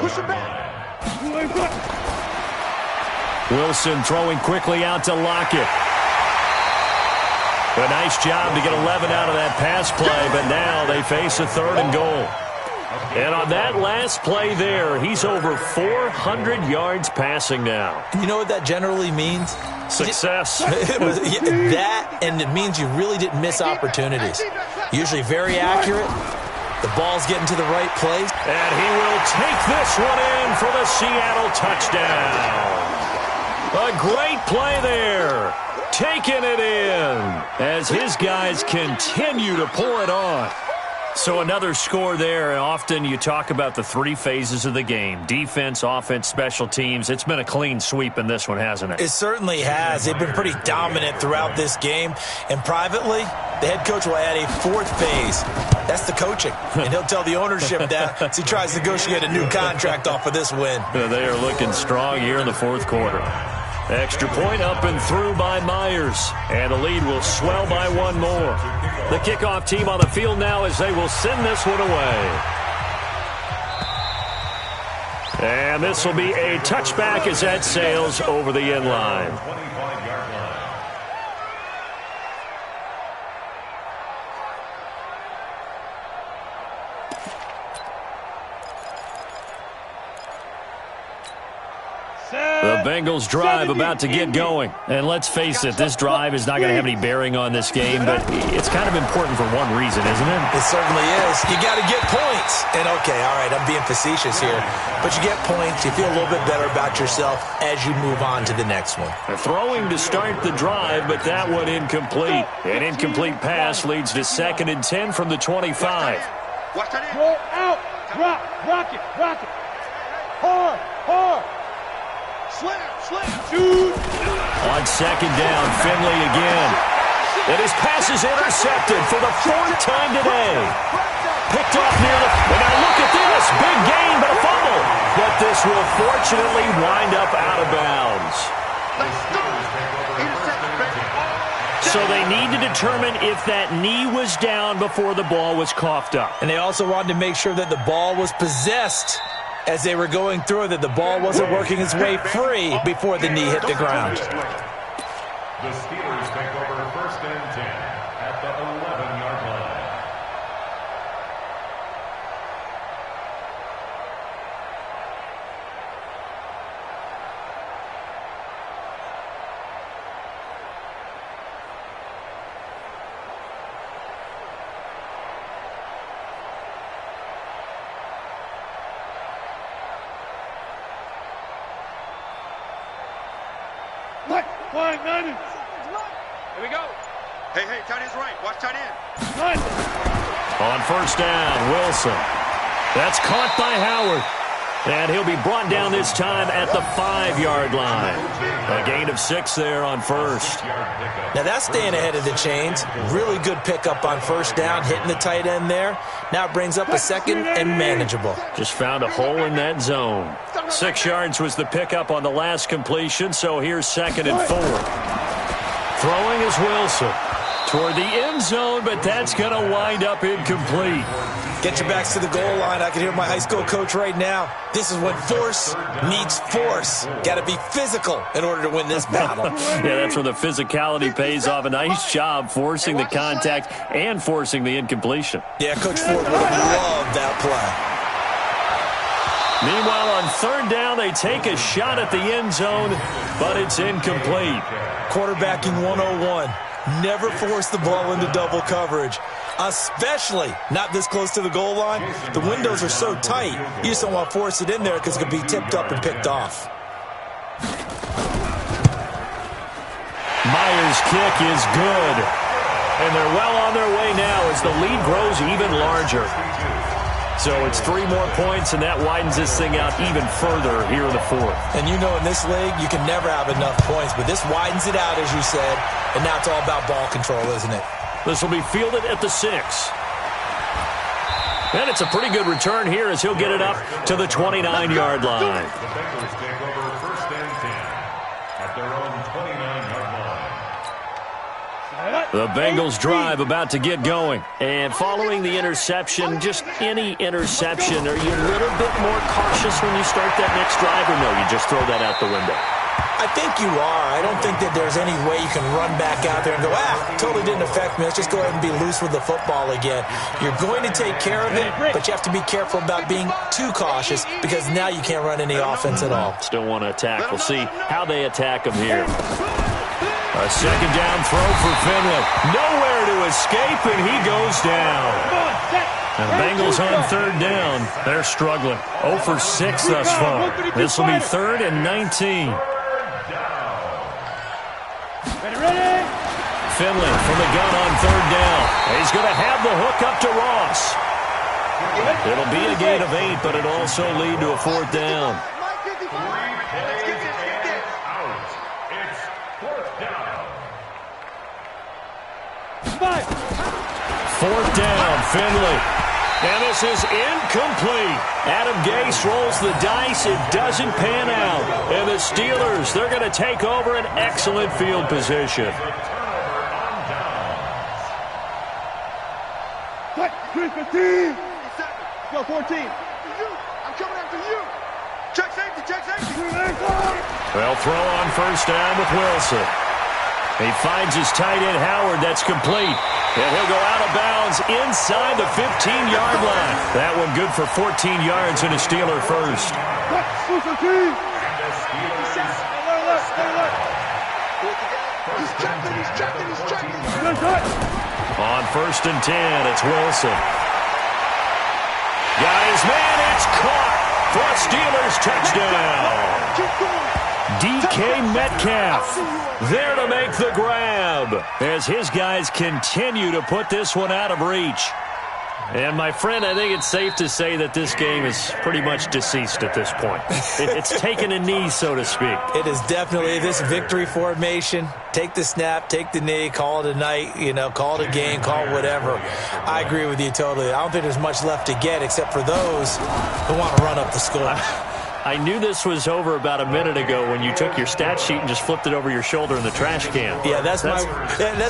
Wilson throwing quickly out to Lockett. A nice job to get 11 out of that pass play, but now they face a 3rd and goal. And on that last play there, he's over 400 yards passing now. You know what that generally means? Success. That, and it means you really didn't miss opportunities. Usually very accurate. The ball's getting to the right place. And he will take this one in for the Seattle touchdown. A great play there. Taking it in as his guys continue to pour it on. So another score there, and often you talk about the three phases of the game. Defense, offense, special teams. It's been a clean sweep in this one, hasn't it? It certainly has. They've been pretty dominant throughout this game. And privately, the head coach will add a fourth phase. That's the coaching. And he'll tell the ownership that as he tries to negotiate a new contract off of this win. They are looking strong here in the fourth quarter. Extra point up and through by Myers. And the lead will swell by one more. The kickoff team on the field now as they will send this one away. And this will be a touchback as that sails over the end line. The Bengals drive about to get going. And let's face it, this drive is not going to have any bearing on this game, but it's kind of important for one reason, isn't it? It certainly is. You got to get points. And, okay, all right, I'm being facetious here. But you get points, you feel a little bit better about yourself as you move on to the next one. They're throwing to start the drive, but that one incomplete. An incomplete pass leads to 2nd and 10 from the 25. Watch that in. Roll out. Rock it. Hard. Slam. Shoot. On 2nd down, Finley again. And his pass is intercepted for the 4th time today. Picked off near the... And now look at this. Big gain, but a fumble. But this will fortunately wind up out of bounds. So they need to determine if that knee was down before the ball was coughed up. And they also wanted to make sure that the ball was possessed as they were going through, that the ball wasn't working its way free before the knee hit the ground. The Steelers take over 1st and 10 at the 11-yard line. Flying 90. Here we go. Hey, tight end's right. Watch tight end. On 1st down, Wilson. That's caught by Howard. And he'll be brought down this time at the 5-yard line. A gain of 6 there on 1st. Now that's staying ahead of the chains. Really good pickup on 1st down, hitting the tight end there. Now it brings up a 2nd and manageable. Just found a hole in that zone. 6 yards was the pickup on the last completion, so here's 2nd and 4. Throwing is Wilson toward the end zone, but that's going to wind up incomplete. Get your backs to the goal line. I can hear my high school coach right now. This is when force meets force. Got to be physical in order to win this battle. Yeah, that's where the physicality pays off. A nice job forcing the contact and forcing the incompletion. Yeah, Coach Ford would have loved that play. Meanwhile, on 3rd down, they take a shot at the end zone, but it's incomplete. Quarterbacking 101. Never force the ball into double coverage, especially not this close to the goal line. The windows are so tight, you just don't want to force it in there because it could be tipped up and picked off. Myers' kick is good. And they're well on their way now as the lead grows even larger. So it's 3 more points, and that widens this thing out even further here in the 4th. And you know in this league, you can never have enough points, but this widens it out, as you said, and now it's all about ball control, isn't it? This will be fielded at the 6. And it's a pretty good return here as he'll get it up to the 29-yard line. The Bengals take over 1st and 10 at their own 29-yard line. The Bengals drive about to get going. And following the interception, just any interception, are you a little bit more cautious when you start that next drive, or no, you just throw that out the window? I think you are. I don't think that there's any way you can run back out there and go, totally didn't affect me. Let's just go ahead and be loose with the football again. You're going to take care of it, but you have to be careful about being too cautious because now you can't run any offense at all. Still want to attack. We'll see how they attack him here. A 2nd down throw for Finley. Nowhere to escape, and he goes down. And the Bengals on 3rd down. They're struggling. 0 for 6 thus far. This will be 3rd and 19. Finley from the gun on third down. He's going to have the hook up to Ross. It'll be a gain of 8, but it'll also lead to a fourth down. Fourth down, Finley. And this is incomplete. Adam Gase rolls the dice. It doesn't pan out. And the Steelers, they're going to take over an excellent field position. What? 3-15. Go 14. I'm coming after you. Check safety, check safety. Well, throw on first down with Wilson. He finds his tight end, Howard. That's complete. And he'll go out of bounds inside the 15-yard line. That one good for 14 yards and a Steeler first. He's checking. On first and 10, it's Wilson. Got his man. It's caught for a Steelers touchdown. Keep going. DK Metcalf there to make the grab as his guys continue to put this one out of reach. And, my friend, I think it's safe to say that this game is pretty much deceased at this point. It's taken a knee, so to speak. It is definitely this victory formation. Take the snap, take the knee, call it a night, call it a game, call it whatever. I agree with you totally. I don't think there's much left to get except for those who want to run up the score. I knew this was over about a minute ago when you took your stat sheet and just flipped it over your shoulder in the trash can. Yeah, that's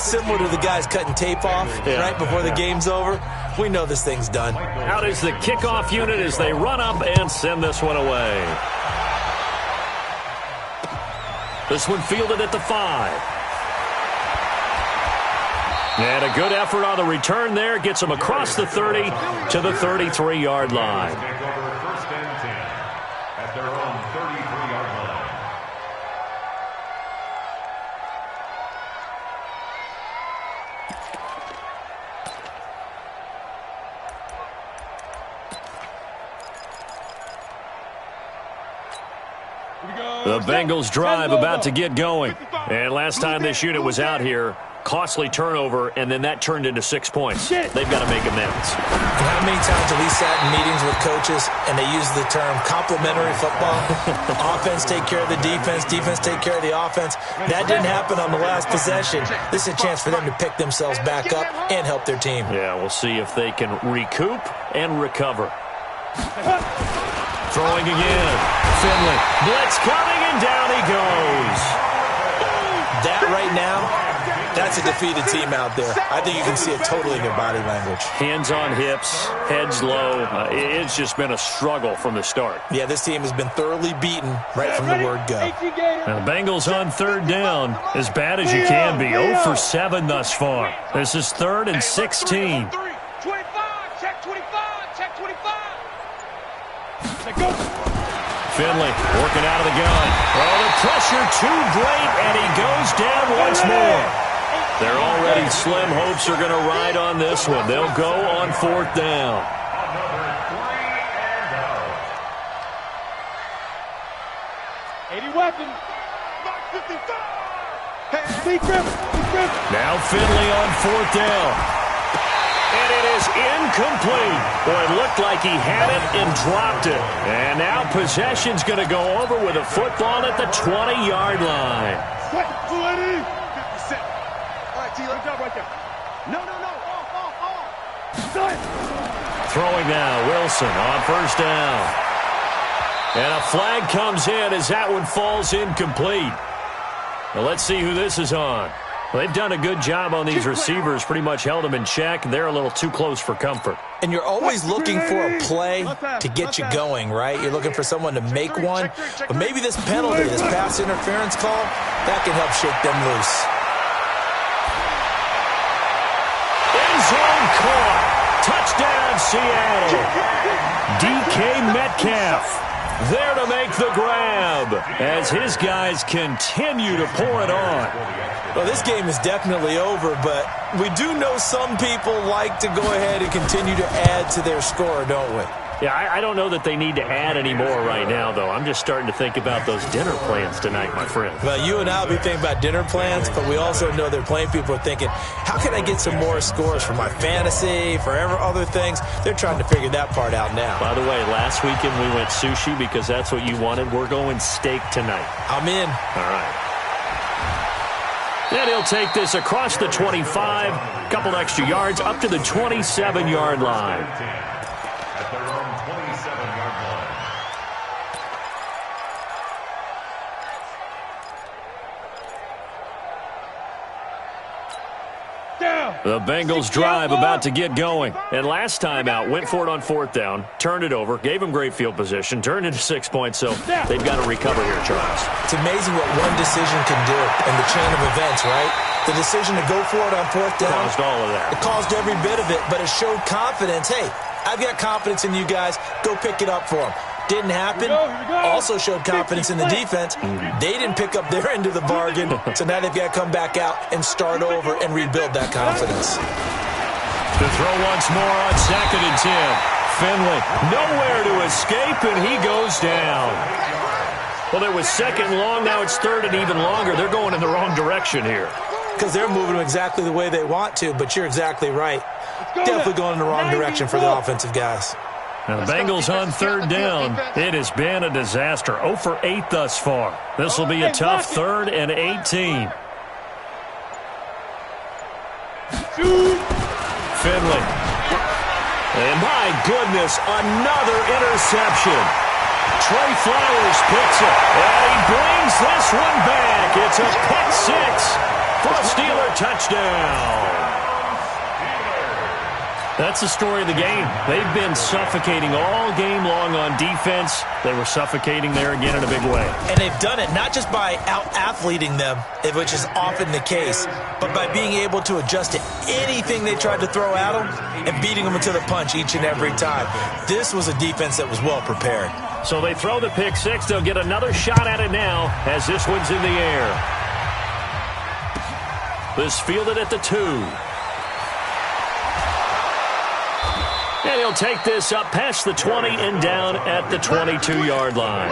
similar to the guys cutting tape off right before the game's over. We know this thing's done. Out is the kickoff unit as they run up and send this one away. This one fielded at the 5. And a good effort on the return there. Gets them across the 30 to the 33-yard line. Their own 33-yard line. The Bengals drive about to get going. And last time this unit was out here, costly turnover, and then that turned into 6 points. They've got to make amends. And how many times have we sat in meetings with coaches and they use the term complementary football? Offense take care of the defense, defense take care of the offense. That didn't happen on the last possession. This is a chance for them to pick themselves back up and help their team. Yeah, we'll see if they can recoup and recover. Throwing again. Finley. Blitz coming, and down he goes. That right now, that's a defeated team out there. I think you can see it totally in their body language. Hands on hips, heads low. It's just been a struggle from the start. Yeah, this team has been thoroughly beaten right from the word go. And the Bengals on third down, as bad as you can be. 0 for 7 thus far. This is 3rd and 16. 25, check 25, check 25. Finley working out of the gun. Oh, the pressure too great, and he goes down once more. Their already slim hopes are going to ride on this one. They'll go on 4th down. Now Finley on 4th down. And it is incomplete. Boy, it looked like he had it and dropped it. And now possession's going to go over with a football at the 20-yard line. All right, T, let me drop right there. No. Throwing now, Wilson on first down. And a flag comes in as that one falls incomplete. Now let's see who this is on. Well, they've done a good job on these receivers, pretty much held them in check. They're a little too close for comfort. And you're always looking for a play to get you going, right? You're looking for someone to make one. But maybe this penalty, this pass interference call, that can help shake them loose. End zone caught. Touchdown, Seattle. DK Metcalf there to make the grab as his guys continue to pour it on. Well, this game is definitely over, but we do know some people like to go ahead and continue to add to their score, don't we? Yeah, I don't know that they need to add any more right now, though. I'm just starting to think about those dinner plans tonight, my friend. Well, you and I will be thinking about dinner plans, but we also know they're playing people are thinking, how can I get some more scores for my fantasy, for other things? They're trying to figure that part out now. By the way, last weekend we went sushi because that's what you wanted. We're going steak tonight. I'm in. All right. And he'll take this across the 25, couple extra yards, up to the 27-yard line. At their own 27-yard line. The Bengals drive about to get going. And last time out, went for it on 4th down, turned it over, gave them great field position, turned into 6 points, so they've got to recover here, Charles. It's amazing what one decision can do in the chain of events, right? The decision to go for it on 4th down. Caused all of that. It caused every bit of it, but it showed confidence. Hey, I've got confidence in you guys. Go pick it up for them. Didn't happen. Also showed confidence in the defense. They didn't pick up their end of the bargain, so now they've got to come back out and start over and rebuild that confidence. To throw once more on 2nd and 10. Finley, nowhere to escape, and he goes down. Well, there was 2nd and long. Now it's 3rd and even longer. They're going in the wrong direction here. Because they're moving them exactly the way they want to, but you're exactly right. Definitely going in the wrong direction for the offensive guys. Now the Bengals on 3rd down. It has been a disaster. 0 for 8 thus far. This will be a tough 3rd and 18. Finley. And my goodness, another interception. Trey Flowers picks it, and he brings this one back. It's a pick 6 for a Steeler touchdown. That's the story of the game. They've been suffocating all game long on defense. They were suffocating there again in a big way. And they've done it not just by out-athleting them, which is often the case, but by being able to adjust to anything they tried to throw at them and beating them into the punch each and every time. This was a defense that was well prepared. So they throw the pick 6. They'll get another shot at it now as this one's in the air. This fielded at the 2. And he'll take this up past the 20 and down at the 22-yard line.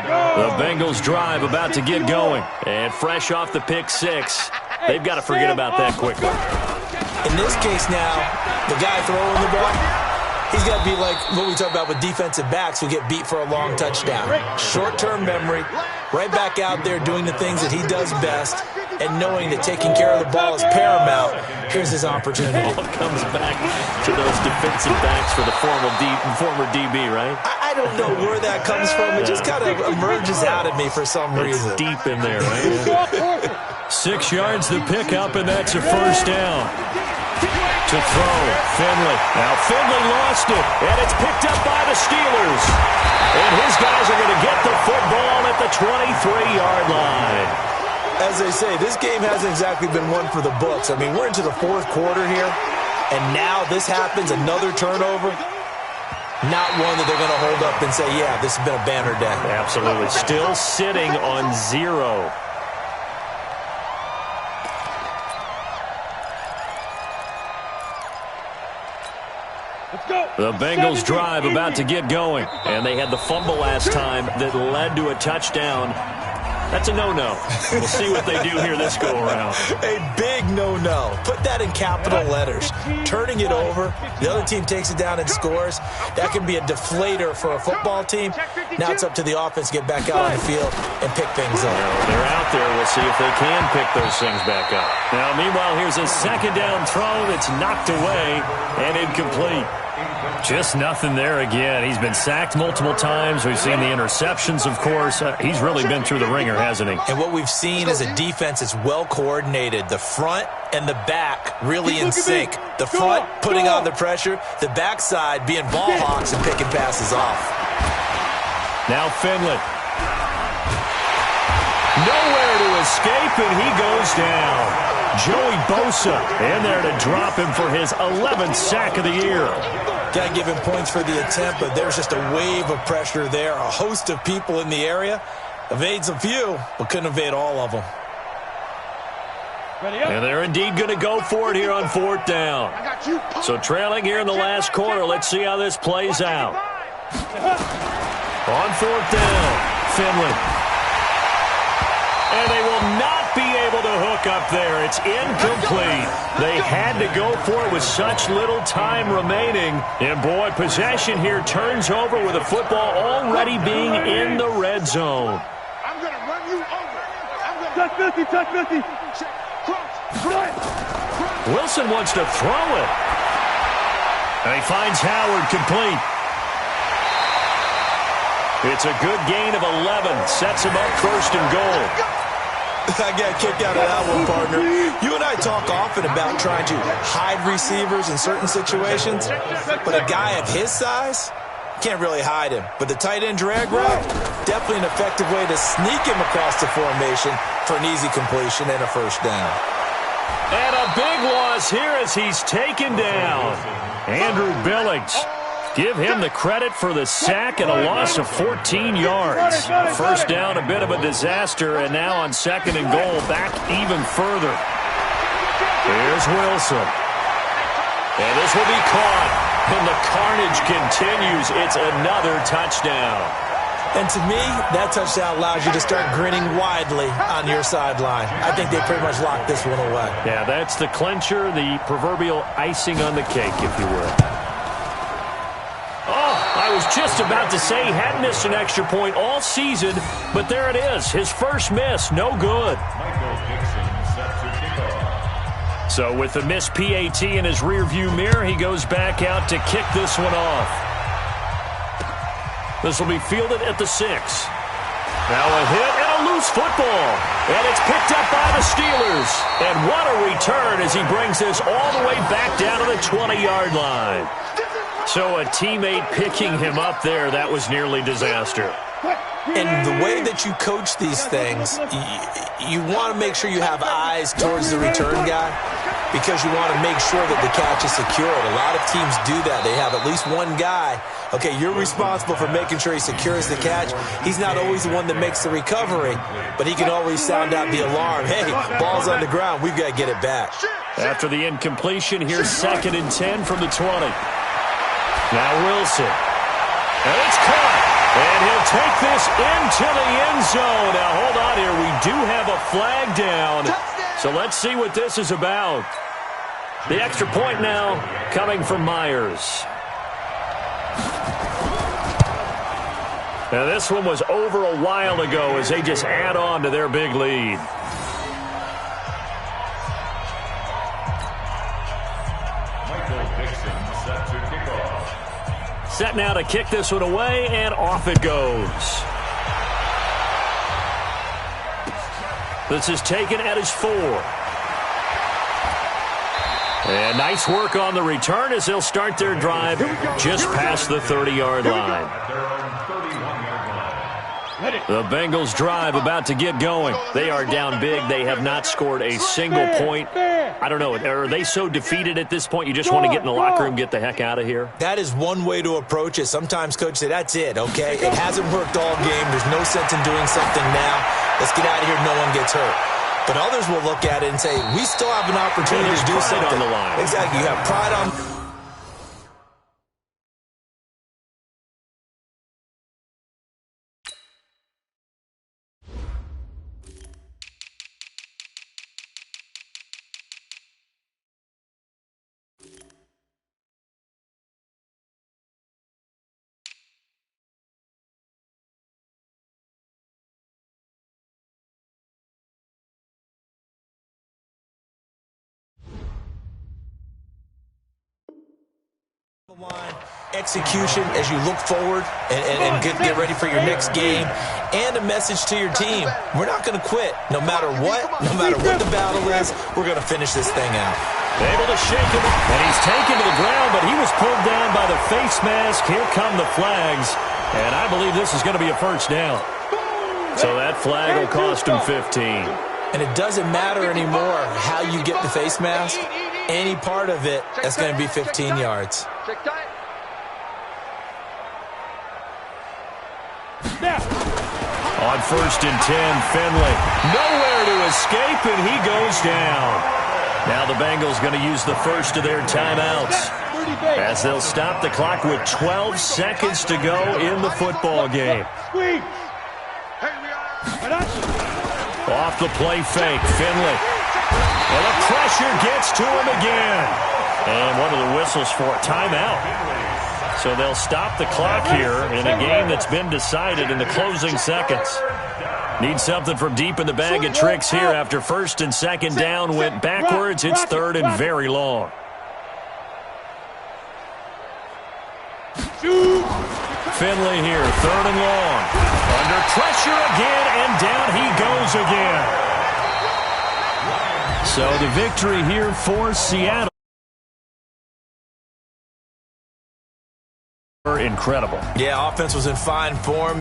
The Bengals drive about to get going. And fresh off the pick 6, they've got to forget about that quickly. In this case now, the guy throwing the ball, he's got to be like what we talk about with defensive backs who get beat for a long touchdown. Short-term memory, right back out there doing the things that he does best, and knowing that taking care of the ball is paramount. Here's his opportunity. It all comes back to those defensive backs for the former DB, right? I don't know where that comes from. It just kind of emerges out of me for some reason. It's deep in there, right? 6 yards the pickup, and that's a first down. To throw, Finley. Now Finley lost it, and it's picked up by the Steelers. And his guys are going to get the football at the 23-yard line. As they say, this game hasn't exactly been one for the books. I mean, we're into the 4th quarter here, and now this happens, another turnover. Not one that they're going to hold up and say, yeah, this has been a banner day. Absolutely. Still sitting on 0. The Bengals drive about to get going, and they had the fumble last time that led to a touchdown. That's a no-no. We'll see what they do here this go-around. A big no-no. Put that in capital letters. Turning it over, the other team takes it down and scores. That can be a deflator for a football team. Now it's up to the offense to get back out on the field and pick things up. They're out there. We'll see if they can pick those things back up. Now, meanwhile, here's a 2nd down throw that's knocked away and incomplete. Just nothing there again. He's been sacked multiple times. We've seen the interceptions, of course. He's really been through the ringer, hasn't he? And what we've seen is a defense that's well coordinated. The front and the back really in sync. The front putting on the pressure. The backside being ball hawks and picking passes off. Now Finley. Nowhere to escape, and he goes down. Joey Bosa in there to drop him for his 11th sack of the year. Got to give him points for the attempt, but there's just a wave of pressure there. A host of people in the area. Evades a few, but couldn't evade all of them. And they're indeed going to go for it here on 4th down. So trailing here in the last quarter. Let's see how this plays out. On 4th down, Finley. And they will not be able to hook up there. It's incomplete. They had to go for it with such little time remaining. And, boy, possession here turns over with the football already being in the red zone. I'm going to run you over. Touch 50, touch 50. Wilson wants to throw it. And he finds Howard complete. It's a good gain of 11. Sets him up 1st and goal. I got kicked out of that one, partner. You and I talk often about trying to hide receivers in certain situations, but a guy of his size, can't really hide him. But the tight end drag route, definitely an effective way to sneak him across the formation for an easy completion and a 1st down. And a big loss here as he's taken down. Andrew Billings. Give him the credit for the sack and a loss of 14 yards. 1st down, a bit of a disaster, and now on 2nd and goal, back even further. Here's Wilson. And this will be caught. And the carnage continues. It's another touchdown. And to me, that touchdown allows you to start grinning widely on your sideline. I think they pretty much locked this one away. Yeah, that's the clincher, the proverbial icing on the cake, if you will. I was just about to say he hadn't missed an extra point all season, but there it is. His first miss, no good. So with the missed PAT in his rearview mirror, he goes back out to kick this one off. This will be fielded at the 6. Now a hit and a loose football. And it's picked up by the Steelers. And what a return as he brings this all the way back down to the 20-yard line. So a teammate picking him up there, that was nearly disaster. And the way that you coach these things, you want to make sure you have eyes towards the return guy because you want to make sure that the catch is secured. A lot of teams do that. They have at least one guy. Okay, you're responsible for making sure he secures the catch. He's not always the one that makes the recovery, but he can always sound out the alarm. Hey, ball's on the ground. We've got to get it back. After the incompletion, here's 2nd and 10 from the 20. Now Wilson. And it's caught. And he'll take this into the end zone. Now, hold on here. We do have a flag down. So let's see what this is about. The extra point now coming from Myers. Now, this one was over a while ago as they just add on to their big lead. Set now to kick this one away, and off it goes. This is taken at his 4. And nice work on the return as they'll start their drive just past the 30-yard line. The Bengals drive about to get going. They are down big. They have not scored a single point. I don't know. Are they so defeated at this point you just want to get in the locker room, get the heck out of here? That is one way to approach it. Sometimes coaches say, that's it, okay? It hasn't worked all game. There's no sense in doing something now. Let's get out of here. No one gets hurt. But others will look at it and say, we still have an opportunity to do something. On the line. Exactly. You have pride on... line, execution as you look forward and get ready for your next game, and a message to your team. We're not going to quit no matter what the battle is. We're going to finish this thing out. Able to shake him, and he's taken to the ground, but he was pulled down by the face mask. Here come the flags, and I believe this is going to be a 1st down. So that flag will cost him 15. And it doesn't matter anymore how you get the face mask. Any part of it, that's going to be 15 yards. On 1st and 10, Finley. Nowhere to escape, and he goes down. Now the Bengals going to use the first of their timeouts as they'll stop the clock with 12 seconds to go in the football game. Off the play fake, Finley. And the pressure gets to him again. And one of the whistles for a timeout. So they'll stop the clock here in a game that's been decided in the closing seconds. Need something from deep in the bag of tricks here after first and second down went backwards. It's third and very long. Finley here, third and long. Under pressure again, and down he goes again. So the victory here for Seattle. Incredible. Yeah, offense was in fine form.